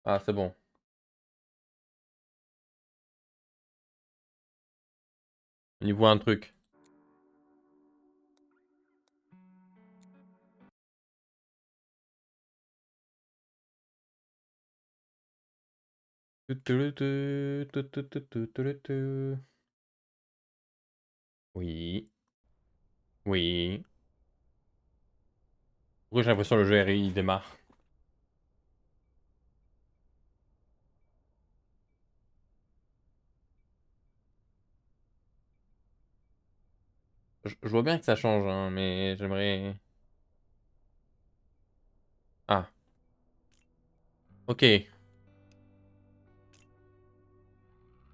Ah, c'est bon. On y voit un truc. Oui. Oui. Pourquoi j'ai l'impression que le jeu il démarre? Je vois bien que ça change, hein, mais j'aimerais... Ah, ok.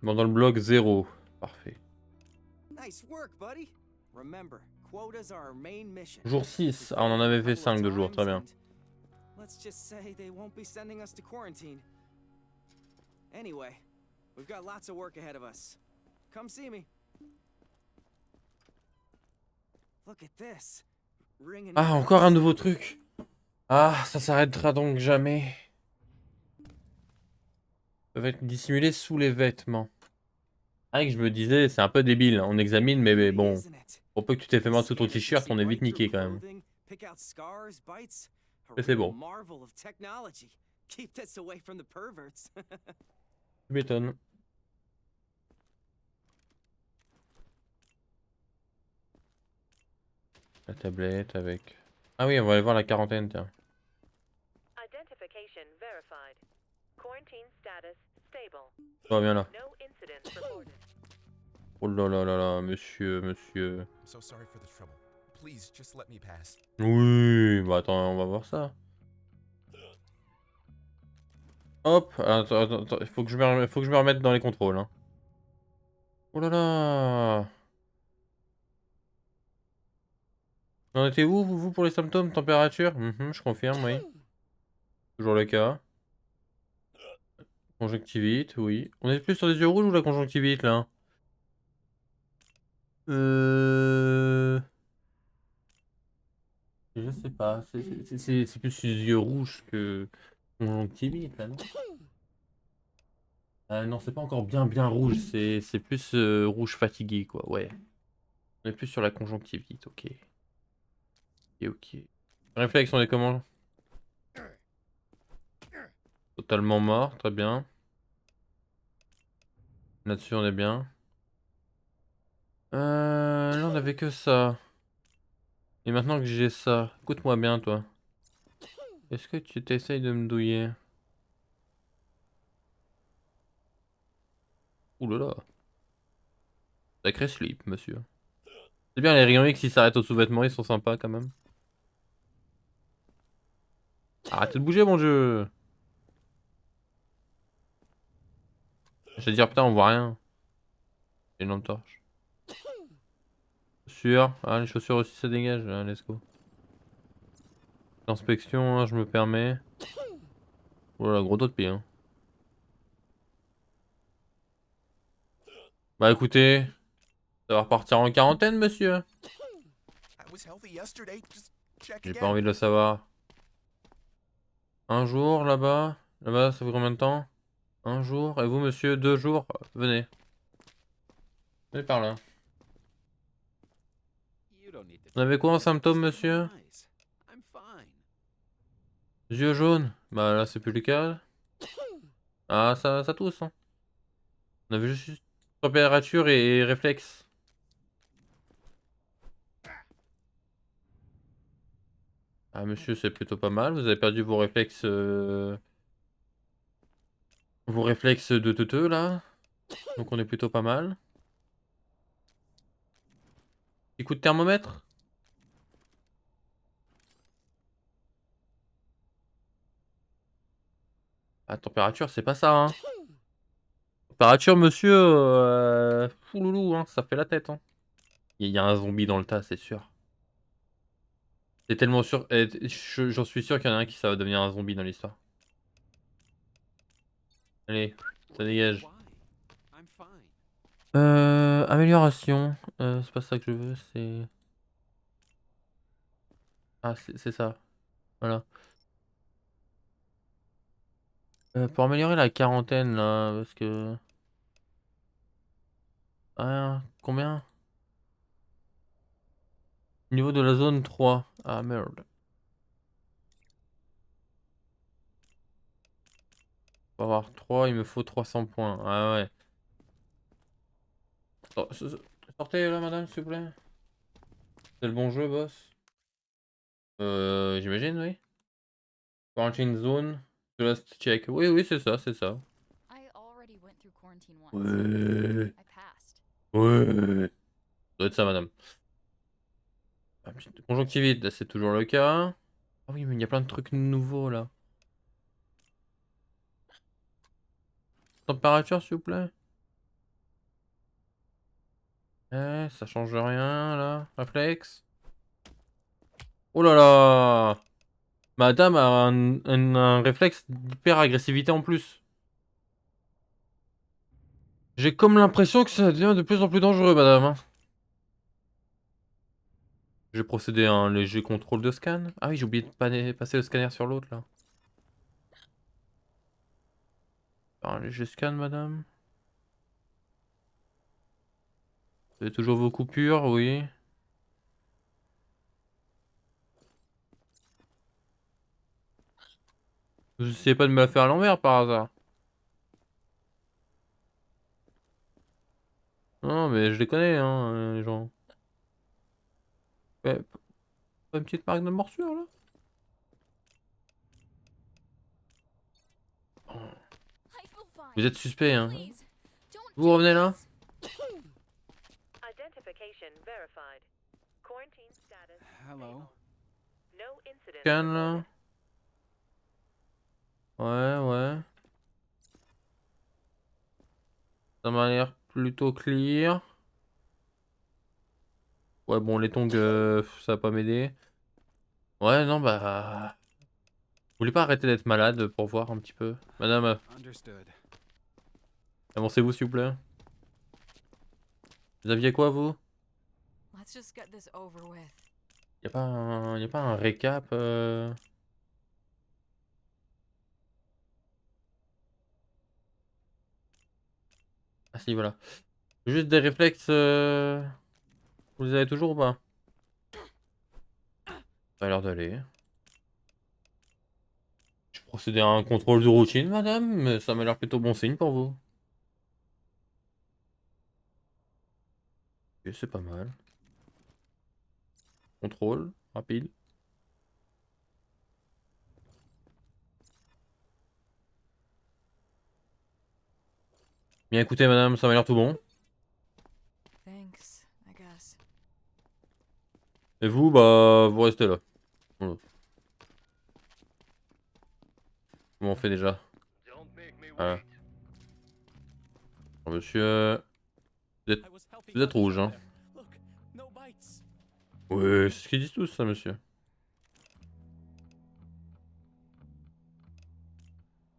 Bon, dans le bloc 0. Parfait. Nice work, buddy. Remember, quotas are our main mission. Jour If we 6. Ah, on fail en them a avait fait couple of 5 de jours, très times, bien. and let's just say they won't be sending us to quarantine. Anyway, we've got lots of work ahead of us. Come see me. Look at this. Ring Ah, another encore un nouveau facility. truc. Ah, ça s'arrêtera donc jamais. Peuvent être dissimulés sous les vêtements. Ah, que je me disais, c'est un peu débile. On examine, mais Pretty, bon. isn't it? Pour peu que tu t'aies fait mal sous ton Scanners can t-shirt, see on est vite right through niqué quand même. clothing, pick out scars, bites. A Mais c'est real bon. marvel of technology. Keep this away from the perverts. Tu m'étonnes. La tablette avec... Ah oui, on va aller voir la quarantaine, tiens. Identification verified. Quarantine status stable. Oh, viens là. No incidents reported. Oh là là là là, monsieur, monsieur. I'm so sorry for the trouble. Please, just let me pass. Oui, bah attends, on va voir ça. Hop, attends, attends, attends, faut que je me remette dans les contrôles, hein. Oh là là. On était où, vous, pour les symptômes? Température? Je confirme, oui. Toujours le cas. Conjonctivite, oui. On est plus sur les yeux rouges ou la conjonctivite, là? Je sais pas. C'est plus les yeux rouges que conjonctivite, là, non? Non, c'est pas encore bien rouge. C'est plus rouge fatigué, quoi, ouais. On est plus sur la conjonctivite, ok. Ok, ok. Réflexe, on est comment? Totalement mort, très bien. Là-dessus, on est bien. Là, on avait que ça. Et maintenant que j'ai ça, écoute-moi bien, toi. Est-ce que tu t'essayes de me douiller? Ouh là là. Sacré slip, monsieur. C'est bien, les rayons X, ils s'arrêtent aux sous-vêtements, ils sont sympas quand même. Arrêtez de bouger, mon jeu. Je vais dire, putain, on voit rien. J'ai une lampe torche. Chaussures. Ah, les chaussures aussi, ça dégage. Ah, let's go. Inspection, hein, je me permets. Oh là là, gros dos de pied, hein. Bah écoutez, ça va repartir en quarantaine, monsieur. I was healthy yesterday. Just check J'ai pas again. envie de le savoir. Un jour, là-bas. Là-bas, ça fait combien de temps? Un jour. Et vous, monsieur, 2 jours? Venez. Venez par là. You don't need to Vous avez quoi en symptômes, trust my monsieur? eyes. I'm fine. Yeux jaunes? Bah là, c'est plus le cas. Ah, ça tousse, hein. On avait juste température et réflexe. Ah, monsieur, c'est plutôt pas mal. Vous avez perdu vos réflexes... Vos réflexes de teuteux, là. Donc on est plutôt pas mal. Petit coup de thermomètre? Ah, température, c'est pas ça, hein. Température, monsieur... Fouloulou, hein. Ça fait la tête, hein. Il y a un zombie dans le tas, c'est sûr. C'est tellement sûr... J'en suis sûr qu'il y en a un qui ça va devenir un zombie dans l'histoire. Allez, ça dégage. Why? I'm fine. Amélioration. C'est pas ça que je veux, c'est... Ah, c'est ça. Voilà. Pour améliorer la quarantaine là, parce que... Ah, combien? Niveau de la zone 3. Ah merde. Pour avoir 3, il me faut 300 points. Ah ouais. Sortez là, madame, s'il vous plaît. C'est le bon jeu, boss? J'imagine, oui. Quarantine zone. Just check. Oui, oui, c'est ça, c'est ça. I already went through quarantine once. Ouais. I passed. Ouais. Ça doit être ça, madame. Ah, putain, conjonctivite, là, c'est toujours le cas. Ah oui, mais il y a plein de trucs nouveaux là. Température, s'il vous plaît. Ça change rien là. Réflexe. Oh là là. Madame a un réflexe d'hyper agressivité en plus. J'ai comme l'impression que ça devient de plus en plus dangereux, madame, hein. Je vais procéder à un léger contrôle de scan. Ah oui, j'ai oublié de passer le scanner sur l'autre là. Un léger scan, madame. Vous avez toujours vos coupures, oui. Vous essayez pas de me la faire à l'envers par hasard? Non, mais je les connais, hein, les gens. Ouais, pas une petite marque de morsure là? Oh. I feel fine. Vous êtes suspect, hein? Please, don't Vous do revenez là? this. Identification verified. Quarantine status Hello. stable. No incident Scan reported. là. Ouais, ouais. Ça m'a l'air plutôt clear. Ouais, bon, les tongs, ça va pas m'aider. Ouais, non, bah... Vous voulez pas arrêter d'être malade pour voir un petit peu? Madame, Understood. avancez-vous s'il vous plaît. Vous aviez quoi, vous? Let's just get this over with. Y a pas un récap Ah si, voilà. Juste des réflexes, vous les avez toujours ou pas? Ça a l'air d'aller. Je procédais à un contrôle de routine, madame, mais ça m'a l'air plutôt bon signe pour vous. Ok, c'est pas mal. Contrôle, rapide. Bien écoutez, madame, ça m'a l'air tout bon. Thanks, I guess. Et vous, bah, vous restez là. Voilà. Comment on fait déjà? Voilà. Alors, monsieur, vous êtes rouge, hein? Look, no bites. Ouais, c'est ce qu'ils disent tous, ça, monsieur.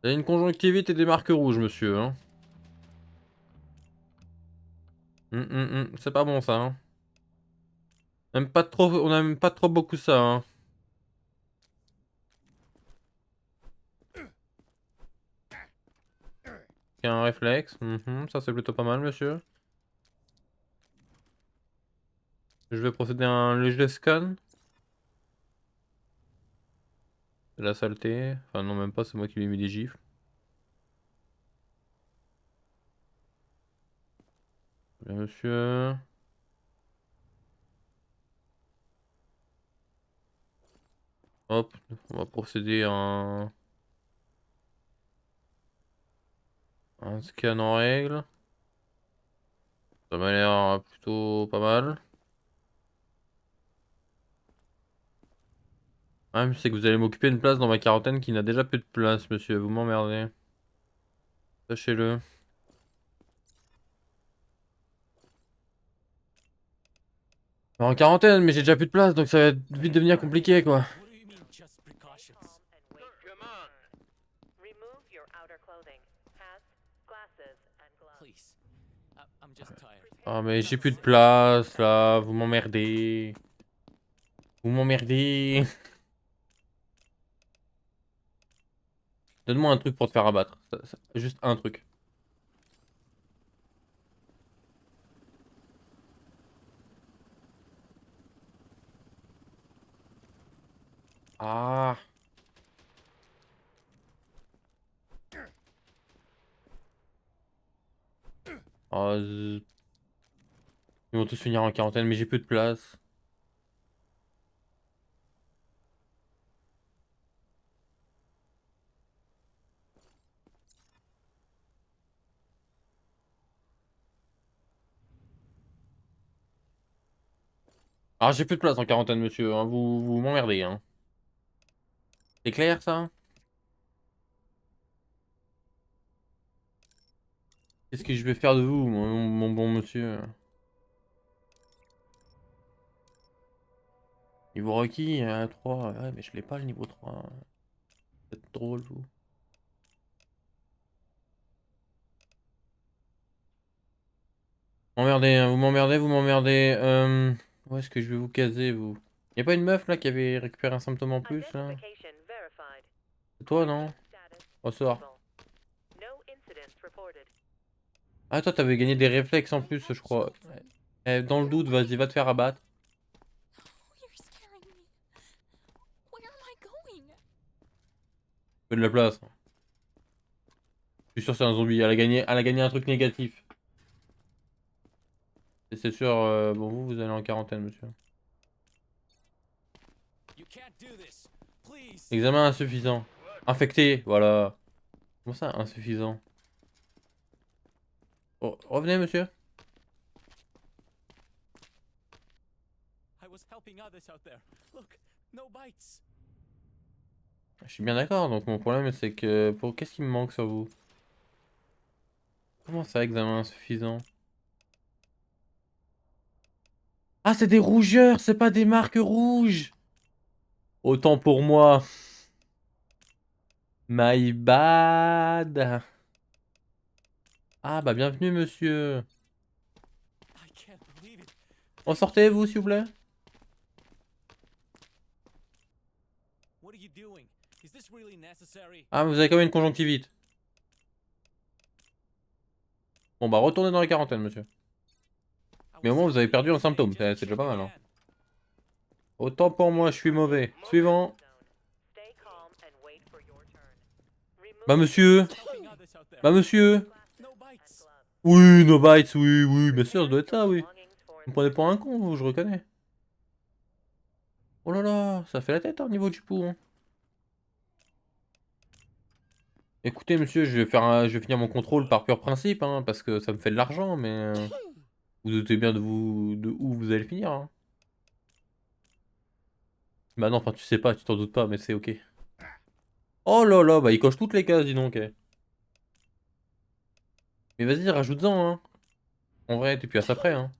Il y a une conjonctivite et des marques rouges, monsieur, hein. C'est pas bon, ça, hein. On aime pas trop beaucoup ça, hein. Il y a un réflexe. Ça, c'est plutôt pas mal, monsieur. Je vais procéder à un léger scan. C'est la saleté. Enfin, non, même pas, c'est moi qui lui ai mis des gifles. Bien, monsieur. Hop, on va procéder à un scan en règle. Ça m'a l'air plutôt pas mal. Ah, mais c'est que vous allez m'occuper une place dans ma quarantaine qui n'a déjà plus de place, monsieur. Vous m'emmerdez. Sachez-le. En quarantaine, mais j'ai déjà plus de place, donc ça va vite devenir compliqué, quoi. What do you mean, just precautions? And wait. Come on. Remove your outer clothing. Hats, glasses, and gloves. Please. I'm just tired. Ah, mais j'ai plus de place, là. Vous m'emmerdez. Vous m'emmerdez. Donne-moi un truc pour te faire abattre. Juste un truc. Ah. Oh, ils vont tous finir en quarantaine, mais j'ai peu de place. Ah, j'ai plus de place en quarantaine, monsieur. Hein. Vous m'emmerdez, hein. C'est clair, ça? Qu'est-ce que je vais faire de vous, mon bon monsieur? Niveau requis, 3. Ouais, mais je l'ai pas le niveau 3. C'est drôle, vous. M'emmerdez, hein, vous m'emmerdez, vous m'emmerdez. Où est-ce que je vais vous caser, vous? Y'a pas une meuf, là, qui avait récupéré un symptôme en plus, là? Identification verified. C'est toi, non? Status Ressort. stable. No incidents reported. Ah, toi, t'avais gagné des réflexes en plus, je crois. Dans le doute, vas-y, va te faire abattre. You're scaring me. Where am I going? Fais de la place. Je suis sûr que c'est un zombie. Elle a gagné un truc négatif. Et c'est sûr, bon, vous allez en quarantaine, monsieur. You can't do this. Please. Examen insuffisant. Infecté, voilà. Comment ça, insuffisant? Oh, revenez, monsieur. I was helping others out there. Look, no bites. Je suis bien d'accord, donc mon problème c'est que... Qu'est-ce qui me manque sur vous? Comment ça, examen insuffisant? Ah, c'est des rougeurs, c'est pas des marques rouges! Autant pour moi. My bad. Ah, bah bienvenue, monsieur. I can't believe it. Ressortez, vous, s'il vous plaît. What are you doing? Is this really necessary? Ah, vous avez quand même une conjonctivite. Bon, bah retournez dans la quarantaine, monsieur. I Mais au was moins, vous avez helping perdu un yesterday, symptôme, just c'est déjà pas mal, hein. checking Autant pour moi, je suis mauvais. Suivant. Stay calm and wait for your turn. Remove Bah, monsieur. in. Helping others out there. Bah, monsieur. glasses No and bites. gloves. Oui, no bites, oui, oui, bien sûr, ça doit être ça, oui. Belongings for Vous me prenez pour un con, vous, je reconnais. Oh là là, ça fait la tête, hein, au niveau du pouls, hein. Écoutez, monsieur, je vais finir mon contrôle par pur principe, hein, parce que ça me fait de l'argent, mais... vous doutez bien de où vous allez finir, hein. Bah non, enfin, tu sais pas, tu t'en doutes pas, mais c'est ok. Oh là là, bah il coche toutes les cases, dis donc, eh. Mais vas-y, rajoute-en, hein. En vrai, t'es plus à ça près, hein.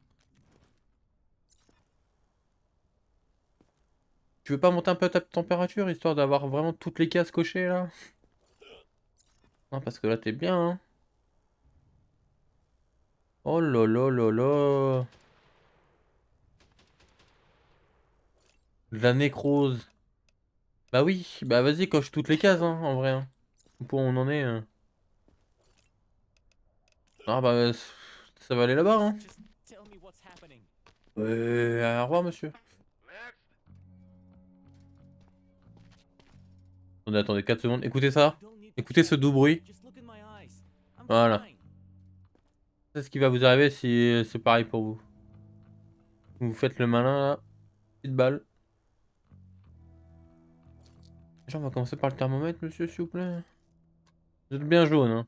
Tu veux pas monter un peu ta température, histoire d'avoir vraiment toutes les cases cochées, là? Non, parce que là, t'es bien, hein. Oh là là là là. De la nécrose. Bah oui, bah vas-y, coche toutes les cases, hein, en vrai. Hein. Pour où on en est. Ah bah, ça va aller là-bas, hein. Just tell me what's happening. Au revoir, monsieur. Attendez, 4 secondes. Écoutez ça. You don't need to Écoutez ce check. doux bruit. Just look in my eyes. I'm Voilà. fine. C'est ce qui va vous arriver si c'est pareil pour vous. Vous faites le malin, là. Petite balle. Déjà, on va commencer par le thermomètre, monsieur, s'il vous plaît. Vous êtes bien jaune, hein.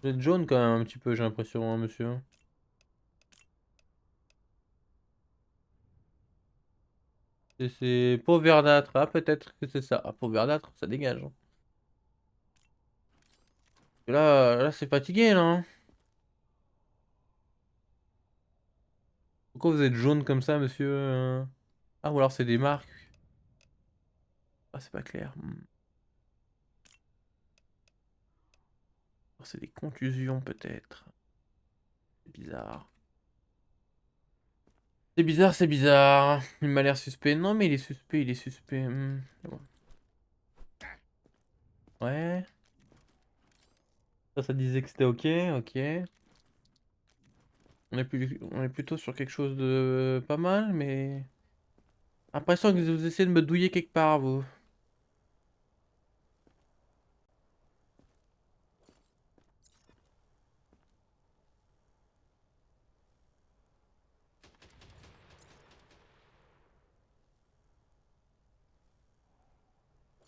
Vous êtes jaune quand même un petit peu, j'ai l'impression, hein, monsieur. C'est peau verdâtre. Ah, peut-être que c'est ça. Ah, peau verdâtre, ça dégage. Hein. Et là c'est fatigué, là. Hein. Pourquoi vous êtes jaune comme ça, monsieur Ah, ou alors c'est des marques. Ah, c'est pas clair. Alors, c'est des contusions, peut-être. C'est bizarre. C'est bizarre, c'est bizarre. Il m'a l'air suspect. Non, mais il est suspect, il est suspect. C'est bon. Ouais. Ça disait que c'était ok, ok. On est plutôt sur quelque chose de pas mal, mais... L'impression que vous essayez de me douiller quelque part, vous.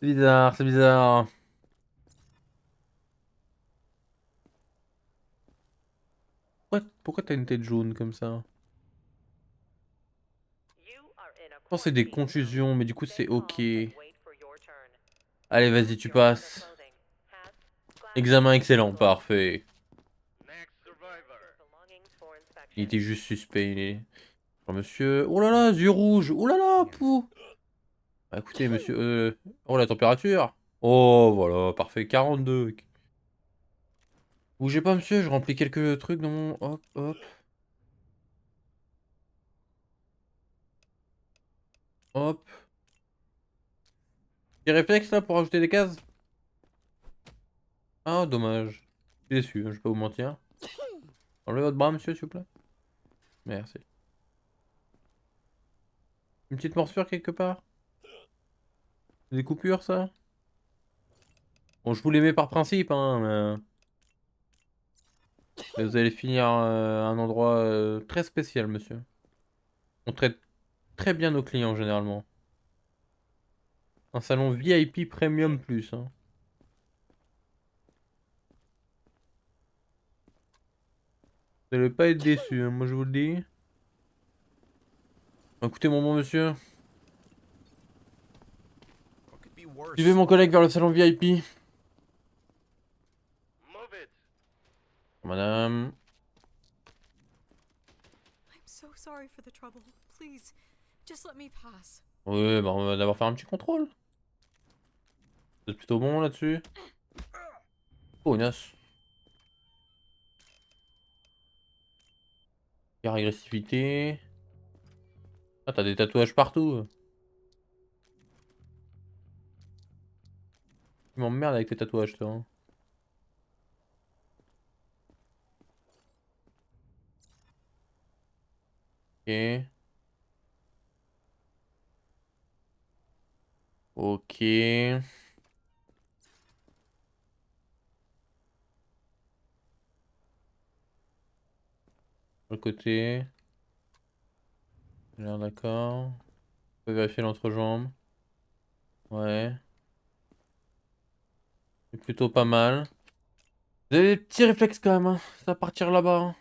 C'est bizarre, c'est bizarre. Pourquoi t'as une tête jaune comme ça? You are in a Je pense que c'est des quarantine zone. contusions, mais du coup Stay c'est calm ok. and wait for your turn. Allez, vas-y, Remove tu your outer passes. clothing. Hats, glasses, Examen excellent, gloves. parfait. Prepare your belongings for Il inspection. était juste suspect, il est... Oh, monsieur... Oh là là, yeux rouges. Oh là là, pou. Bah, écoutez, monsieur... Oh, la température. Oh, voilà, parfait, 42. Bougez pas, monsieur, je remplis quelques trucs dans mon... Hop, hop, hop. Petit réflexe, là, pour rajouter des cases. Ah, dommage. Je suis déçu, je vais pas vous mentir. Enlevez votre bras, monsieur, s'il vous plaît. Merci. Une petite morsure quelque part? Des coupures, ça? Bon, je vous les mets par principe, hein, mais vous allez finir à un endroit très spécial, monsieur. On traite très bien nos clients, généralement. Un salon VIP Premium Plus, hein. Vous allez pas être déçus, hein, moi je vous le dis. Écoutez, mon bon monsieur. What could be worse? Suivez mon collègue vers le salon VIP. Madame. I'm so sorry for the trouble. Please, just let me pass. Oui, bah on va d'abord faire un petit contrôle. Vous êtes plutôt bon là-dessus. Oh, Nas. Car agressivité. Ah, t'as des tatouages partout. Tu m'emmerdes avec tes tatouages, toi, hein. Ok. Ok. Sur le côté. J'ai l'air d'accord. On peut vérifier l'entrejambe. Ouais. C'est plutôt pas mal. Vous avez des petits réflexes quand même, hein. Ça va partir là-bas, hein.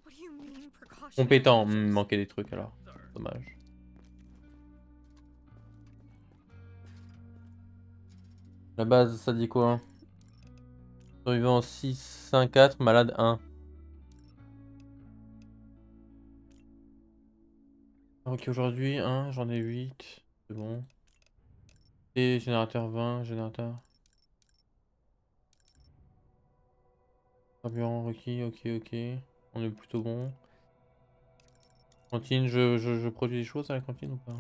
What do you mean, precautionary Compétent. measures? Manquait des trucs alors. Dommage. La base, ça dit quoi? Survivant 6, 5, 4, malade 1. Ok, aujourd'hui, 1, j'en ai 8. C'est bon. Et générateur 20, générateur. Carburant requis, ok, ok. On est plutôt bon. Cantine, je produis des choses à la cantine ou pas?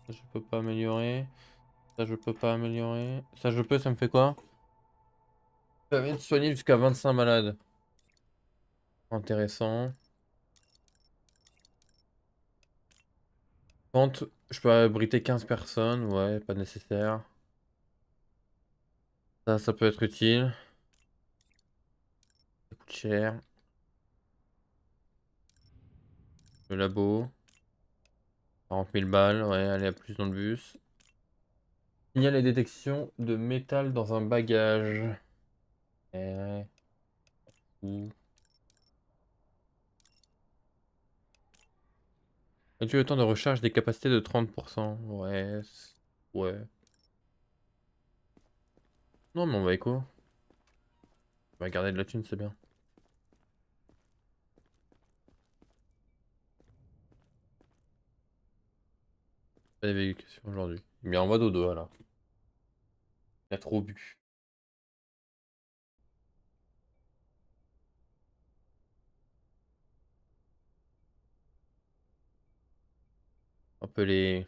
Ça, je peux pas améliorer. Ça, je peux pas améliorer. Ça, je peux, ça me fait quoi? Ça vient de soigner jusqu'à 25 malades. Intéressant. Vente, je peux abriter 15 personnes. Ouais, pas nécessaire. Ça peut être utile. Ça coûte cher. Le labo. 40 000 balles. Ouais, allez, à plus dans le bus. Signal et détection de métal dans un bagage. Ouais. Ouh. As-tu le temps de recharge des capacités de 30%? Ouais. Ouais. Non, mais on va éco. On va garder de la thune, c'est bien. Pas d'évacuation aujourd'hui. Il met en mode dodo alors. Il a trop bu. Un peu les...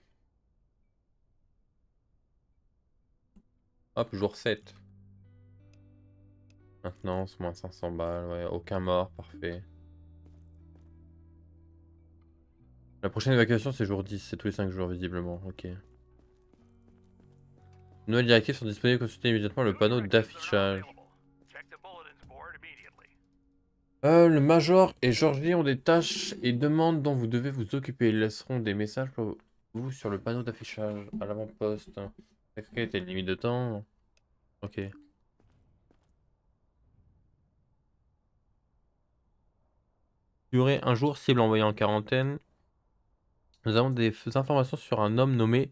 Hop, jour 7. Maintenance, moins 500 balles, ouais, aucun mort, parfait. La prochaine évacuation c'est jour 10, c'est tous les 5 jours visiblement, ok. Nouvelles directives sont disponibles, consultez immédiatement le panneau d'affichage. Le Major et Georgie ont des tâches et demandes dont vous devez vous occuper. Ils laisseront des messages pour vous sur le panneau d'affichage à l'avant-poste. Quelle était la limite de temps? Ok. Durée un jour, cible envoyée en quarantaine. Nous avons des informations sur un homme nommé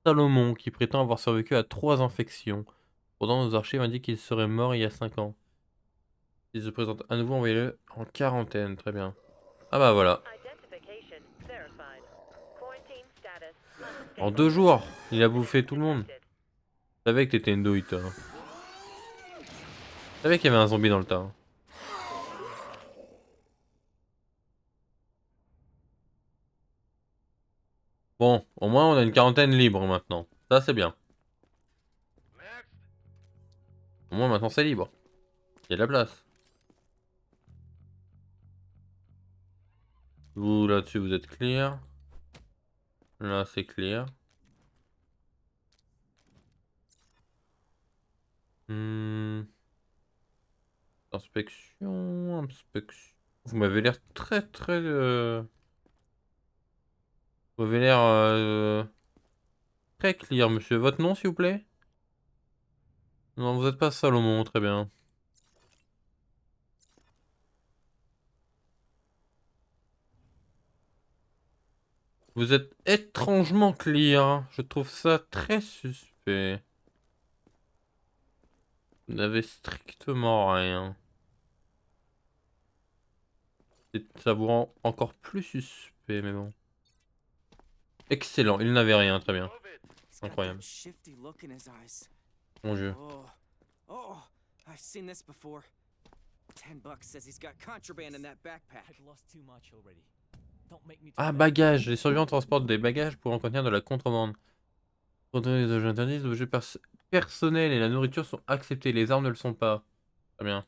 Salomon qui prétend avoir survécu à 3 infections. Pourtant, nos archives indiquent qu'il serait mort il y a 5 ans. S'il se présente à nouveau, envoyez-le en quarantaine. Très bien. Ah bah voilà. Identification verified. Quarantine status En unstable. 2 jours, il a bouffé tout le monde. Detected. Je savais que t'étais une douille, toi. Je savais qu'il y avait un zombie dans le tas. Bon, au moins on a une quarantaine libre maintenant. Ça c'est bien. Au moins maintenant c'est libre. Il y a de la place. Vous là-dessus vous êtes clear. Là c'est clear. Inspection, inspection. Vous m'avez l'air très très... Vous m'avez l'air très clear, monsieur. Votre nom s'il vous plaît? Non, vous n'êtes pas Salomon, très bien. Vous êtes étrangement clear. Je trouve ça très suspect. Vous n'avez strictement rien. Ça vous rend encore plus suspect, mais bon. Excellent, il n'avait rien, très bien. He's got Incroyable. that shifty look in his eyes. Mon dieu. Oh, I've seen this before. $10 says he's got contraband in that backpack. I've lost too much already. Don't make me do Ah, that. bagages. Les surveillants transportent des bagages pour en contenir de la contrebande. Contenir les objets interdits, les objets personnels et la nourriture sont acceptés. Les armes ne le sont pas. Très bien.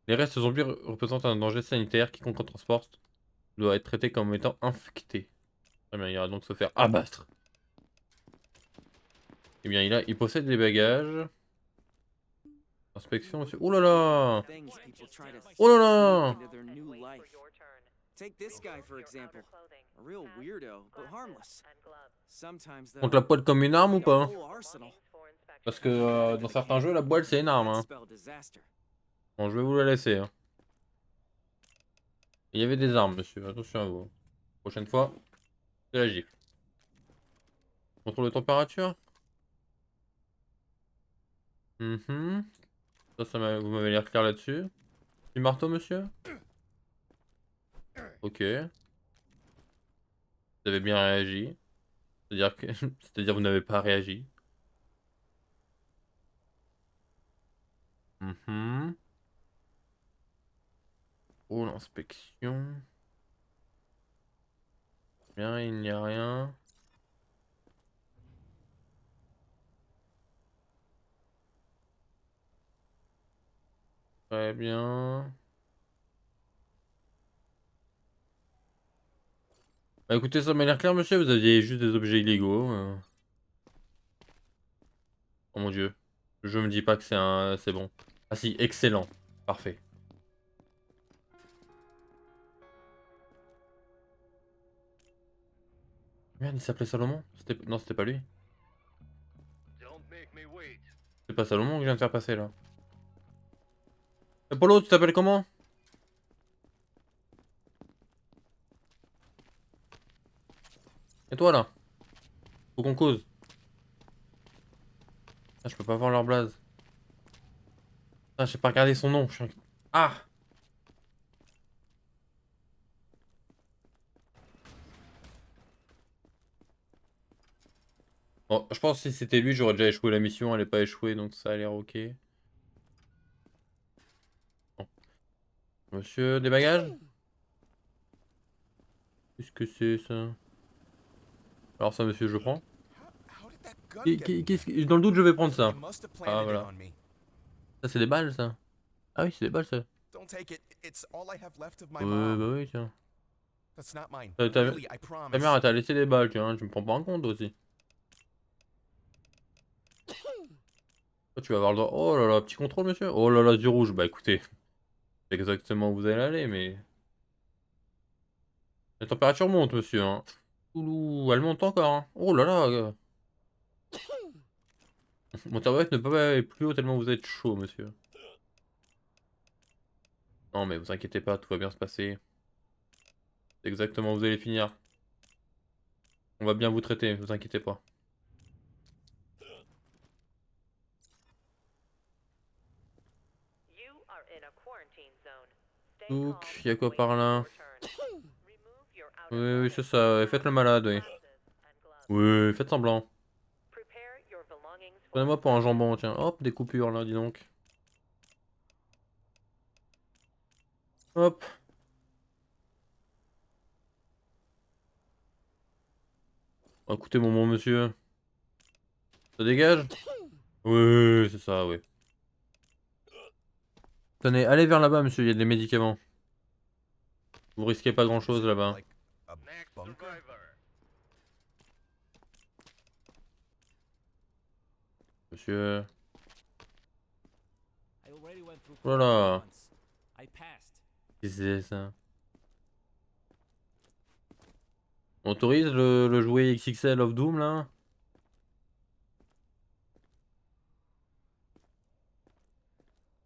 Les restes zombies représentent un danger sanitaire. Quiconque en transporte doit être traité comme étant infecté. Très bien, il ira donc se faire abattre. Eh bien, il possède des bagages. Inspection, monsieur. Oh là là! Things people try to Oh là là! into their new life. For your turn. Take this guy for Your example. outer clothing. A real Hat, weirdo, but glasses, harmless. and gloves. Sometimes though, On te la pointe comme une arme ou a pas? whole arsenal. For inspection. Parce que dans certains jeux, la boîte c'est une arme. That'd Hein. spell disaster. Bon, je vais vous la laisser. Hein. Il y avait des armes, monsieur. Attention à vous. Prochaine fois, c'est la gifle. Contrôle de température. Vous m'avez l'air clair là-dessus. Du marteau, monsieur? Ok. Vous avez bien réagi. C'est-à-dire que... C'est-à-dire vous n'avez pas réagi. Oh, l'inspection. Bien, il n'y a rien. Très bien. Bah écoutez, ça m'a l'air clair, monsieur. Vous aviez juste des objets illégaux. Oh mon dieu. Je me dis pas que c'est bon. Ah si, excellent. Parfait. Merde, il s'appelait Salomon? Non, c'était pas lui. C'est pas Salomon que je viens de faire passer là. Polo, tu t'appelles comment? Et toi là? Faut qu'on cause. Ah, je peux pas voir leur blaze. Ah, j'ai pas regardé son nom. Ah! Bon, je pense que si c'était lui, j'aurais déjà échoué la mission. Elle est pas échouée, donc ça a l'air ok. Bon. Monsieur, des bagages? Qu'est-ce que c'est ça? Alors ça, monsieur, je prends. How did that Dans le doute, je vais prendre ça. You must have Ah, planted it voilà. on me. Ça, c'est des balles, ça. Ah oui, c'est des balles, ça. Don't take it. It's all I have left of my Ouais, mom. bah oui, tiens. That's not mine. Ta Really, I ta promise. mère, elle t'a laissé des balles, tiens. Tu me prends pas en compte aussi. Toi, tu vas avoir le droit. Oh là là, petit contrôle, monsieur. Oh là là, du rouge. Bah écoutez, c'est exactement où vous allez aller, mais. La température monte, monsieur. Hein. Oulou, elle monte encore. Hein. Oh là là. Mon thermomètre ne peut pas aller plus haut tellement vous êtes chaud, monsieur. Non, mais vous inquiétez pas, tout va bien se passer. C'est exactement où vous allez finir. On va bien vous traiter, vous inquiétez pas. You are in a quarantine zone. Stay Donc, calm y a and quoi wait par for là? your turn. Remove your outer Oui, oui, c'est clothing, ça. Faites le malade, oui. glasses, and gloves. Oui, faites semblant. Prepare your belongings for Prenez-moi pour un jambon, tiens. Hop, des coupures là, dis donc. Hop. Oh, écoutez, mon bon monsieur. Ça dégage? Oui, c'est ça, oui. Tenez, allez vers là-bas, monsieur, il y a des médicaments. Vous risquez pas grand-chose là-bas. Like a bunker? Monsieur. I already went through Voilà. quarantine once. I passed. Qu'est-ce que c'est ça? On autorise le jouet XXL of Doom là?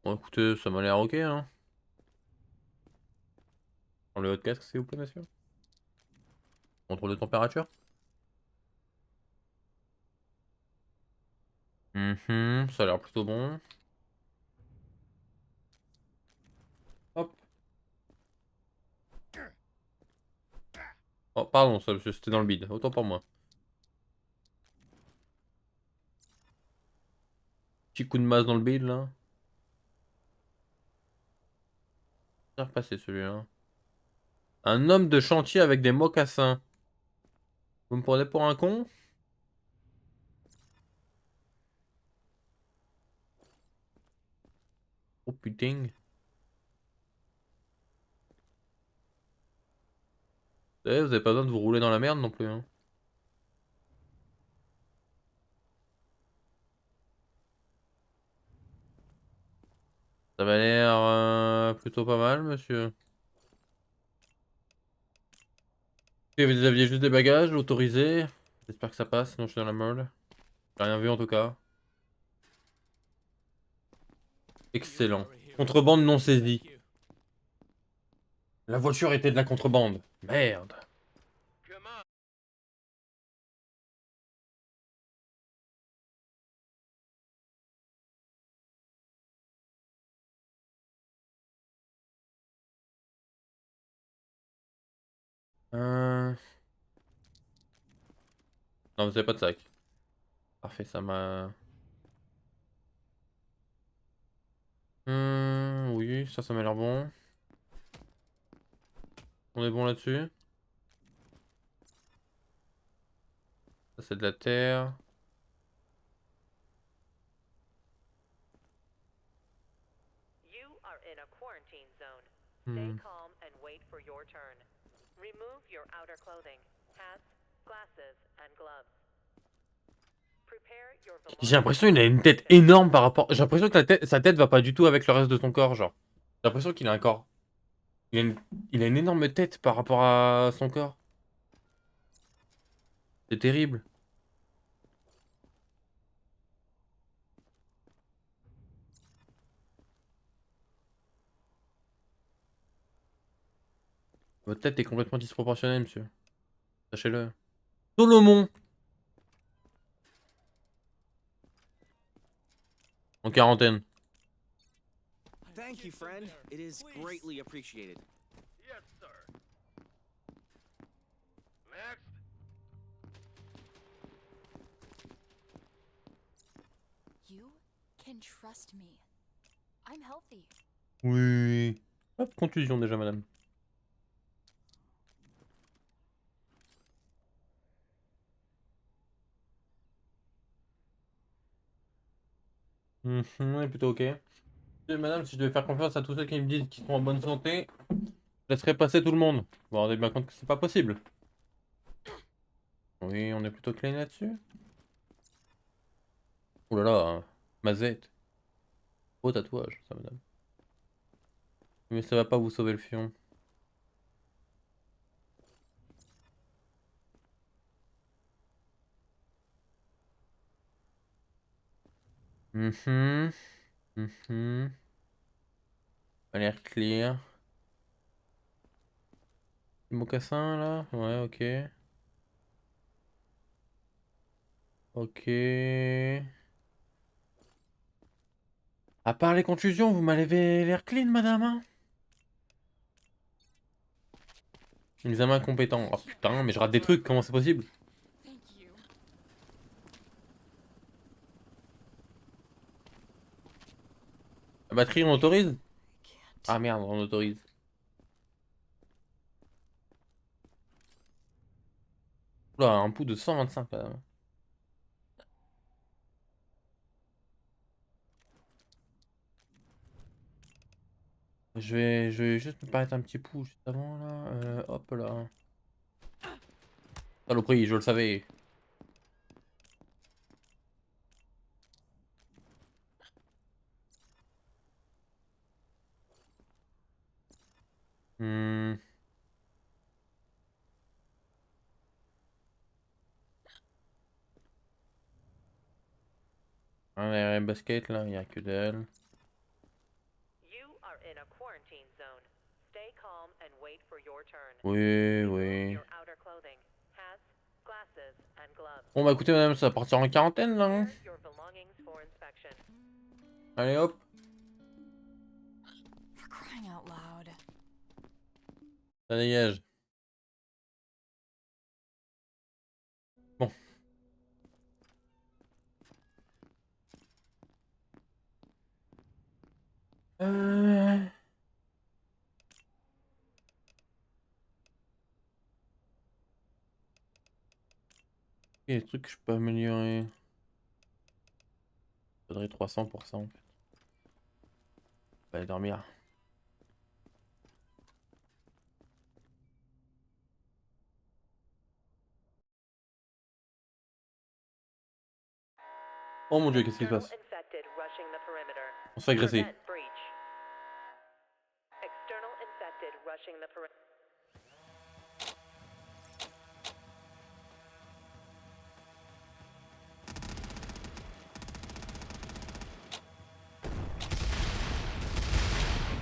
Bon, écoutez, ça m'a l'air ok, hein. Prends le haut de casque, s'il vous plaît, monsieur. Contrôle de température. Ça a l'air plutôt bon. Hop. Oh, pardon, ça, monsieur, c'était dans le bide. Autant pour moi. Petit coup de masse dans le bide, là. C'est repassé, celui-là. Un homme de chantier avec des mocassins. Vous me prenez pour un con? Oh, putain. Vous savez, vous avez pas besoin de vous rouler dans la merde non plus, hein. Ça m'a l'air plutôt pas mal, monsieur. Et vous aviez juste des bagages autorisés. J'espère que ça passe, sinon je suis dans la merde. J'ai rien vu en tout cas. Excellent. Contrebande non saisie. Thank you. La voiture était de la contrebande. Merde. Non, vous avez pas de sac. Parfait, ça m'a... Oui, ça m'a l'air bon. On est bon là-dessus. Ça, c'est de la terre. You are in a quarantine zone. Stay calm and wait for your turn. Remove your outer clothing, hats, glasses, and gloves. Prepare your J'ai belongings. l'impression qu'il a une tête énorme par rapport... J'ai l'impression que sa tête va pas du tout avec le reste de son corps, genre. J'ai l'impression qu'il a un corps... Il a une énorme tête par rapport à son corps. C'est terrible. Votre tête est complètement disproportionnée, monsieur. Sachez-le. Solomon! En quarantaine. Thank you, friend. It is greatly appreciated. Yes, sir. Next. You can trust me. I'm healthy. Oui. Hop, contusion déjà, madame. Ouais, plutôt ok. Madame, si je devais faire confiance à tous ceux qui me disent qu'ils sont en bonne santé, je laisserais passer tout le monde. Vous vous rendez bien compte que c'est pas possible. Oui, on est plutôt clean là-dessus. Oh là là, Mazette. Beau tatouage, ça, madame. Mais ça va pas vous sauver le fion. Mhm. Mhm. A l'air clear. Le mocassin là? Ouais, ok. Ok. À part les contusions, vous m'avez l'air clean, madame, hein? Examen compétent. Oh putain, mais je rate des trucs, comment c'est possible? Thank you. La batterie, on autorise? I Ah can't. merde, on autorise. Oula, un pouls de 125, madame. Je vais juste me paraître un petit pouls juste avant, là. Hop là. Saloperie, je le savais. Hmm. Un basket, là, il n'y a que dalle. You are in a quarantine zone. Stay calm and wait for your turn. Oui, Remove oui. your outer clothing, hats, glasses, and gloves. Bon bah écoutez, madame, ça va partir en quarantaine, là, hein. Prepare your belongings for inspection. Allez, hop. For crying out loud. Ça dégage. Bon. Euh... Il y a des trucs que je peux améliorer. Faudrait 300 pour ça, en fait. On va aller dormir. Oh mon dieu, qu'est-ce qui se External passe? infected rushing the perimeter. On se fait agresser. Prevent breach. External infected rushing the perimeter.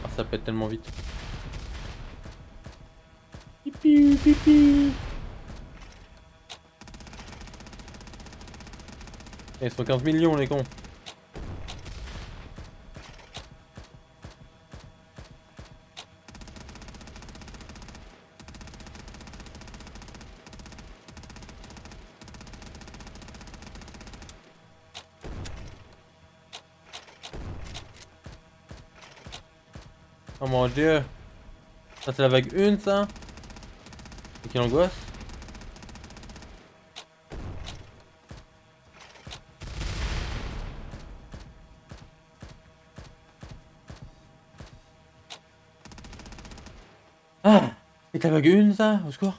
Ah, ça pète tellement vite. Pipi, pipi. Ils sont 15 millions, les cons. Oh mon dieu. Ça, c'est la vague 1, ça. Et quelle angoisse. Ah! C'est la vague 1, ça? Au secours.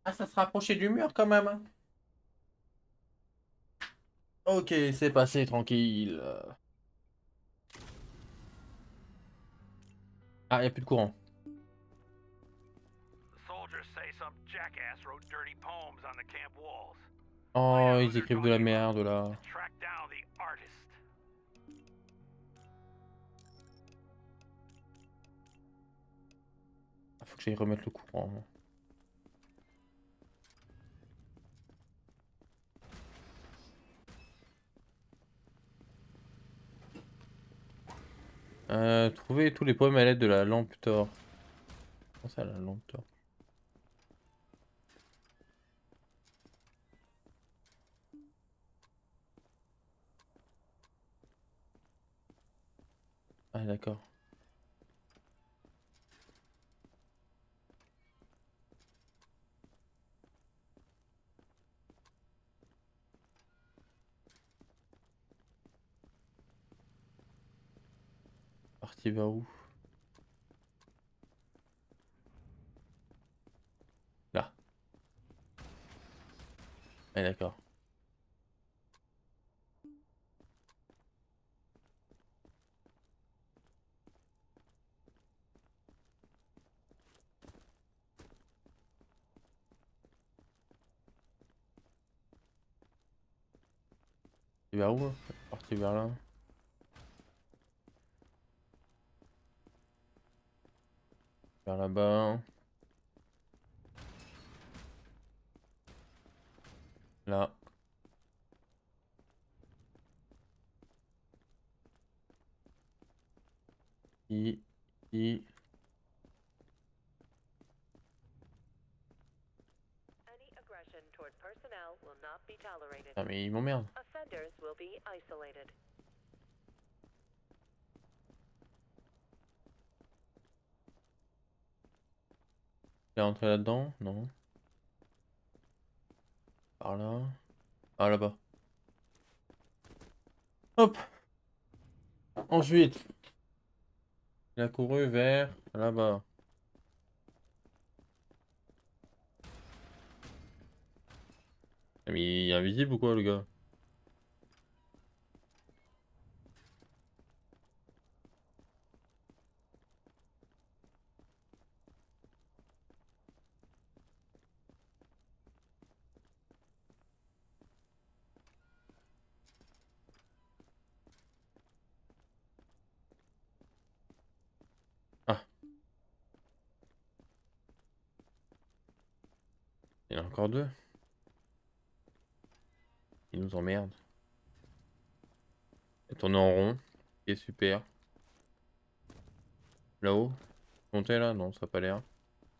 Ah, ça se rapprochait du mur quand même, hein. Ok, c'est passé tranquille. Ah, y a plus de courant. some jackass wrote dirty poems on the camp walls. Oh, ils écrivent de la merde là. Track down the artist. Faut que j'aille remettre le courant. Trouver tous les poèmes à l'aide de la lampe Thor. Comment ça, la lampe Thor? Ah d'accord. Parti vers où? Là. Ah d'accord. Vers où? Parti vers là. Vers là-bas. Là. I. Any aggression toward personnel will not be tolerated. Ah mais ils m'emmerdent. Offenders will be isolated. Il est rentré là-dedans? Non. Par là. Ah là-bas. Hop. Ensuite. Il a couru vers là-bas. Ah, mais il est invisible ou quoi le gars? Ah. Il y en a encore deux. Il nous emmerde. Et tourner en rond. Et super. Là-haut. Monter là? Non, ça n'a pas l'air.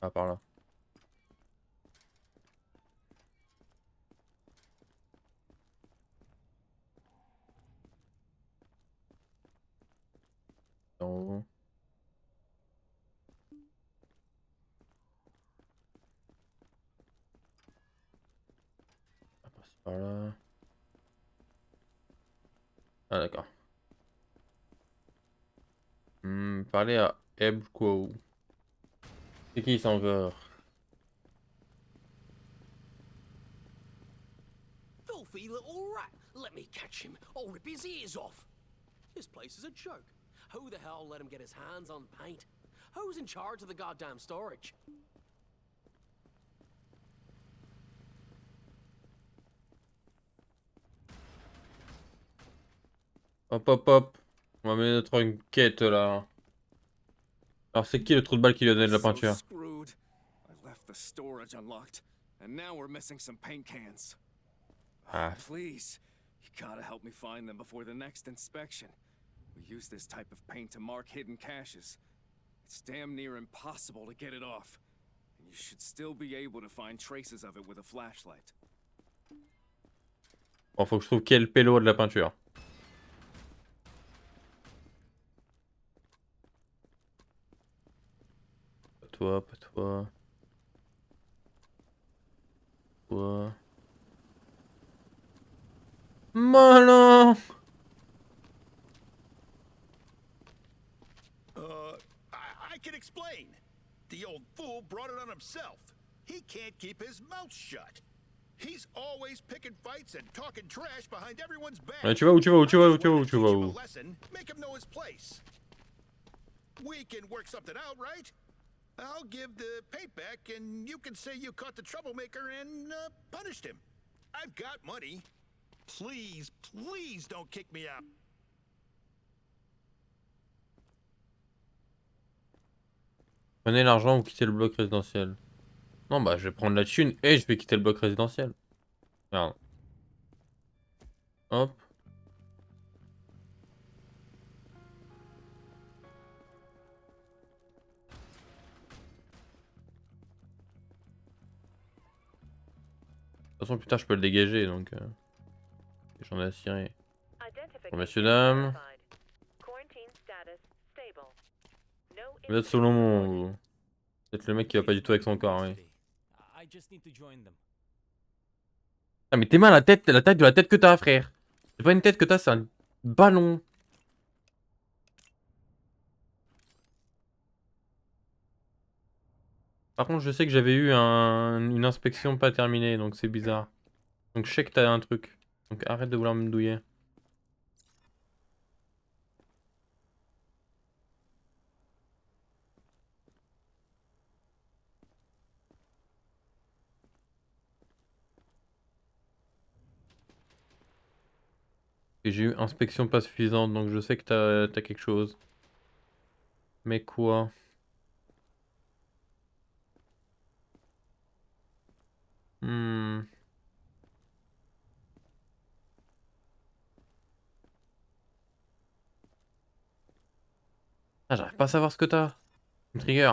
Ah, par là. En haut. Ah, passer par là. Ah, d'accord. Parler à Ebko. C'est qui ça encore? Filthy little rat. Let me catch him. I'll rip his ears off. This place is a joke. Who the hell let him get his hands on paint? Who's in charge of the goddamn storage? Hop hop hop. On va mener notre enquête là. Alors c'est qui le trou de balle qui lui a donné de la peinture? Screwed. I left the storage unlocked, and now we're missing some paint cans. Ah. Please, you gotta help me find them before the next inspection. We use this type of paint to mark hidden caches. It's damn near impossible to get it off, and you should still be able to find traces of it with a flashlight. Bon, faut que je trouve quel pélo de la peinture. Pas toi, pas toi. Toi. Malin! I can explain. The old fool brought it on himself. He can't keep his mouth shut. He's always picking fights and talking trash behind everyone's back. Ouais, tu vas où, tu vas où, tu vas où, tu vas où, tu vas où? Make him know his place. We can work something out, right? I'll give the paint back, and you can say you caught the troublemaker and punished him. I've got money. Please, please don't kick me out. Prenez l'argent ou quittez le bloc résidentiel. Non, bah je vais prendre la thune et je vais quitter le bloc résidentiel. Regarde. Hop. De toute façon, plus tard, je peux le dégager, donc... j'en ai assuré. Bon, messieurs, dames. Vous êtes selon mon... Vous êtes le mec qui va pas du tout avec son corps, oui. I just need to join them. Ah, mais tes mains, la taille de la tête que t'as, frère. C'est pas une tête que t'as, c'est un ballon. Par contre, je sais que j'avais eu une inspection pas terminée, donc c'est bizarre. Donc je sais que t'as un truc. Donc arrête de vouloir me douiller. Et j'ai eu inspection pas suffisante, donc je sais que t'as quelque chose. Mais quoi? Ah, j'arrive pas à savoir ce que t'as. Une trigger.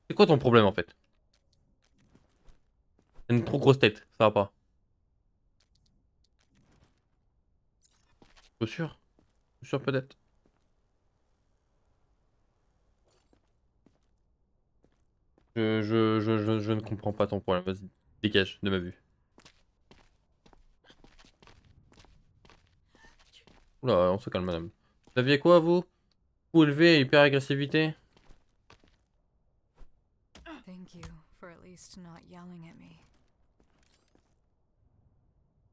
C'est quoi ton problème en fait? T'as une trop grosse tête, ça va pas. Chaussures? Chaussures peut-être. Je ne comprends pas ton problème. Vas-y, dégage de ma vue. Oula, on se calme, madame. Vous aviez quoi, vous? Coup élevé et hyper agressivité? Thank you for at least not yelling at me.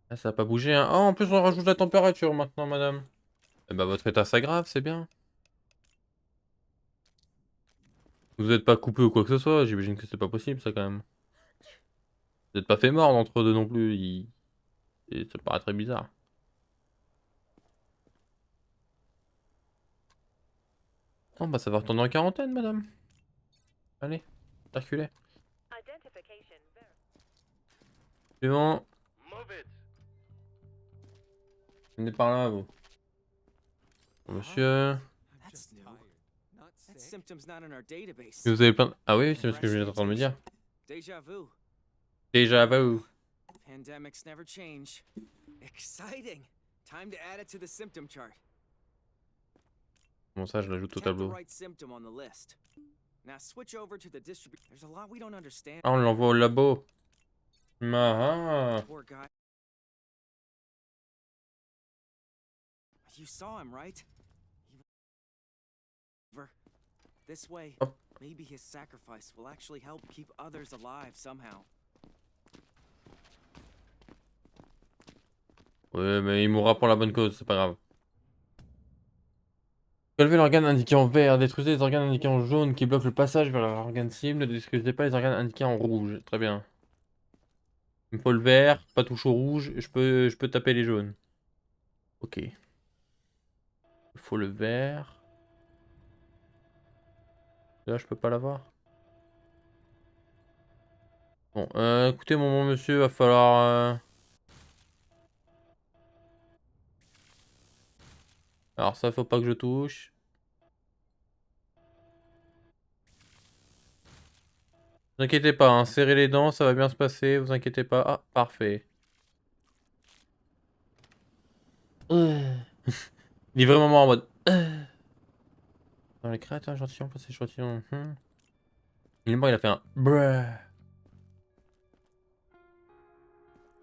Ah, ça a pas bougé, hein. Ah, en plus, on rajoute la température maintenant, madame. Eh bah, votre état s'aggrave, c'est bien. Vous êtes pas coupé ou quoi que ce soit, j'imagine que c'est pas possible, ça, quand même. Vous êtes pas fait mort entre deux non plus, et ça paraît très bizarre. Oh, bah, ça va retourner en quarantaine, madame. Allez, circulez. Suivant. Venez par là, vous. Monsieur. That's new. That symptom's not in our database. Et vous avez plein de... Ah oui, c'est ce que je viens de me dire. Déjà vu. Déjà vu. Pandemics never change. Exciting. Time to add it to the symptom chart. Bon, ça, je l'ajoute au Tap the tableau. right symptom on the list. Now switch over to the distribution. There's a lot we don't understand. Ah, on l'envoie au labo. Ah. Poor guy. You saw him, right? This way. Hop. Maybe his sacrifice will actually help keep others alive somehow. Ouais, mais il mourra pour la bonne cause, c'est pas grave. Relevez l'organe indiqué en vert, détruisez les organes indiqués en jaune qui bloquent le passage vers l'organe cible, ne détruisez pas les organes indiqués en rouge. Très bien. Il me faut le vert, pas touche au rouge, je peux taper les jaunes. Ok. Il faut le vert. Là, je peux pas l'avoir. Bon, écoutez, mon bon monsieur, va falloir... Alors ça, faut pas que je touche. Vous inquiétez pas, hein, serrez les dents, ça va bien se passer, vous inquiétez pas. Ah, parfait. Il est vraiment en mode... Dans les créateurs échantillons, passer échantillon. Il est mort, il a fait un... Bruh.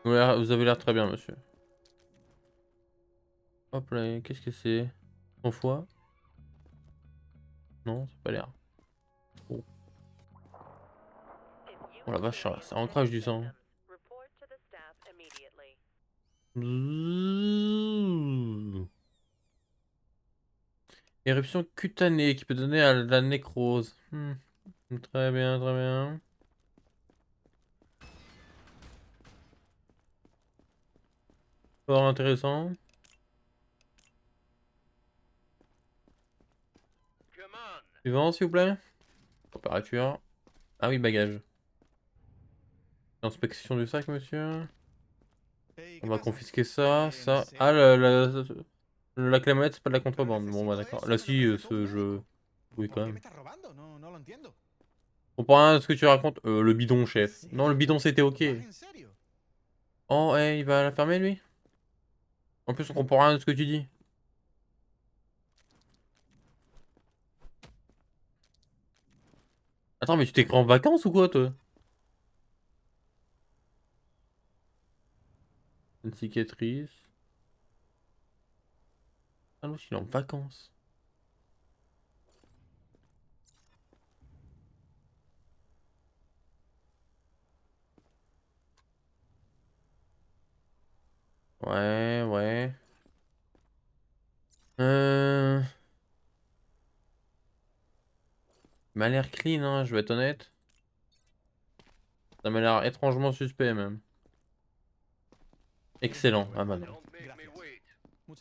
Vous avez l'air très bien, monsieur. Hop là, qu'est-ce que c'est? Son foie? Non, c'est pas l'air. Oh. Oh la vache, ça encrache du sang. Éruption cutanée qui peut donner à la nécrose. Très bien, très bien. Fort intéressant. Suivant, s'il vous plaît. Température. Ah oui, bagage. Inspection du sac, monsieur. On va confisquer ça, ça. Ah, la clamette, c'est pas de la contrebande. Bon, bah d'accord. Là, si, ce jeu. Oui, quand même. On comprend rien de ce que tu racontes. Le bidon, chef. Non, le bidon, c'était ok. Oh, hey, il va la fermer, lui? En plus, on comprend rien de ce que tu dis. Attends, mais tu t'es créé en vacances ou quoi, toi? Une cicatrice. Ah non, il est en vacances. Ouais, ouais. Il m'a l'air clean, hein, je vais être honnête. Ça m'a l'air étrangement suspect, même. Excellent. Ah bah non.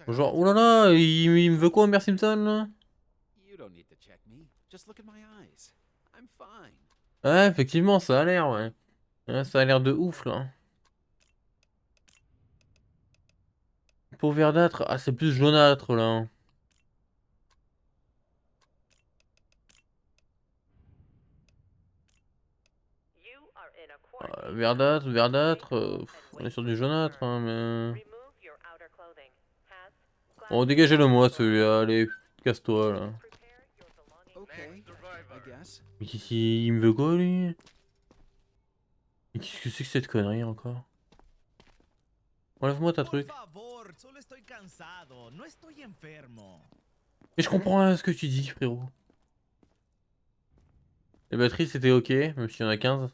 Genre, oh là là, il me veut quoi, Homer Simpson, là? Ouais, effectivement, ça a l'air, ouais. Ouais, ça a l'air de ouf, là. Peau verdâtre, ah, c'est plus jaunâtre, là. Hein. Verdâtre, verdâtre, on est sur du jaunâtre, hein, mais... Bon, dégagez-le moi, celui-là, allez, casse-toi, là. Mais qu'est-ce qu'il me veut quoi, lui? Mais qu'est-ce que c'est que cette connerie, encore? Enlève-moi ta truc. Mais je comprends rien à ce que tu dis, frérot. Les batteries, c'était ok, même s'il y en a 15.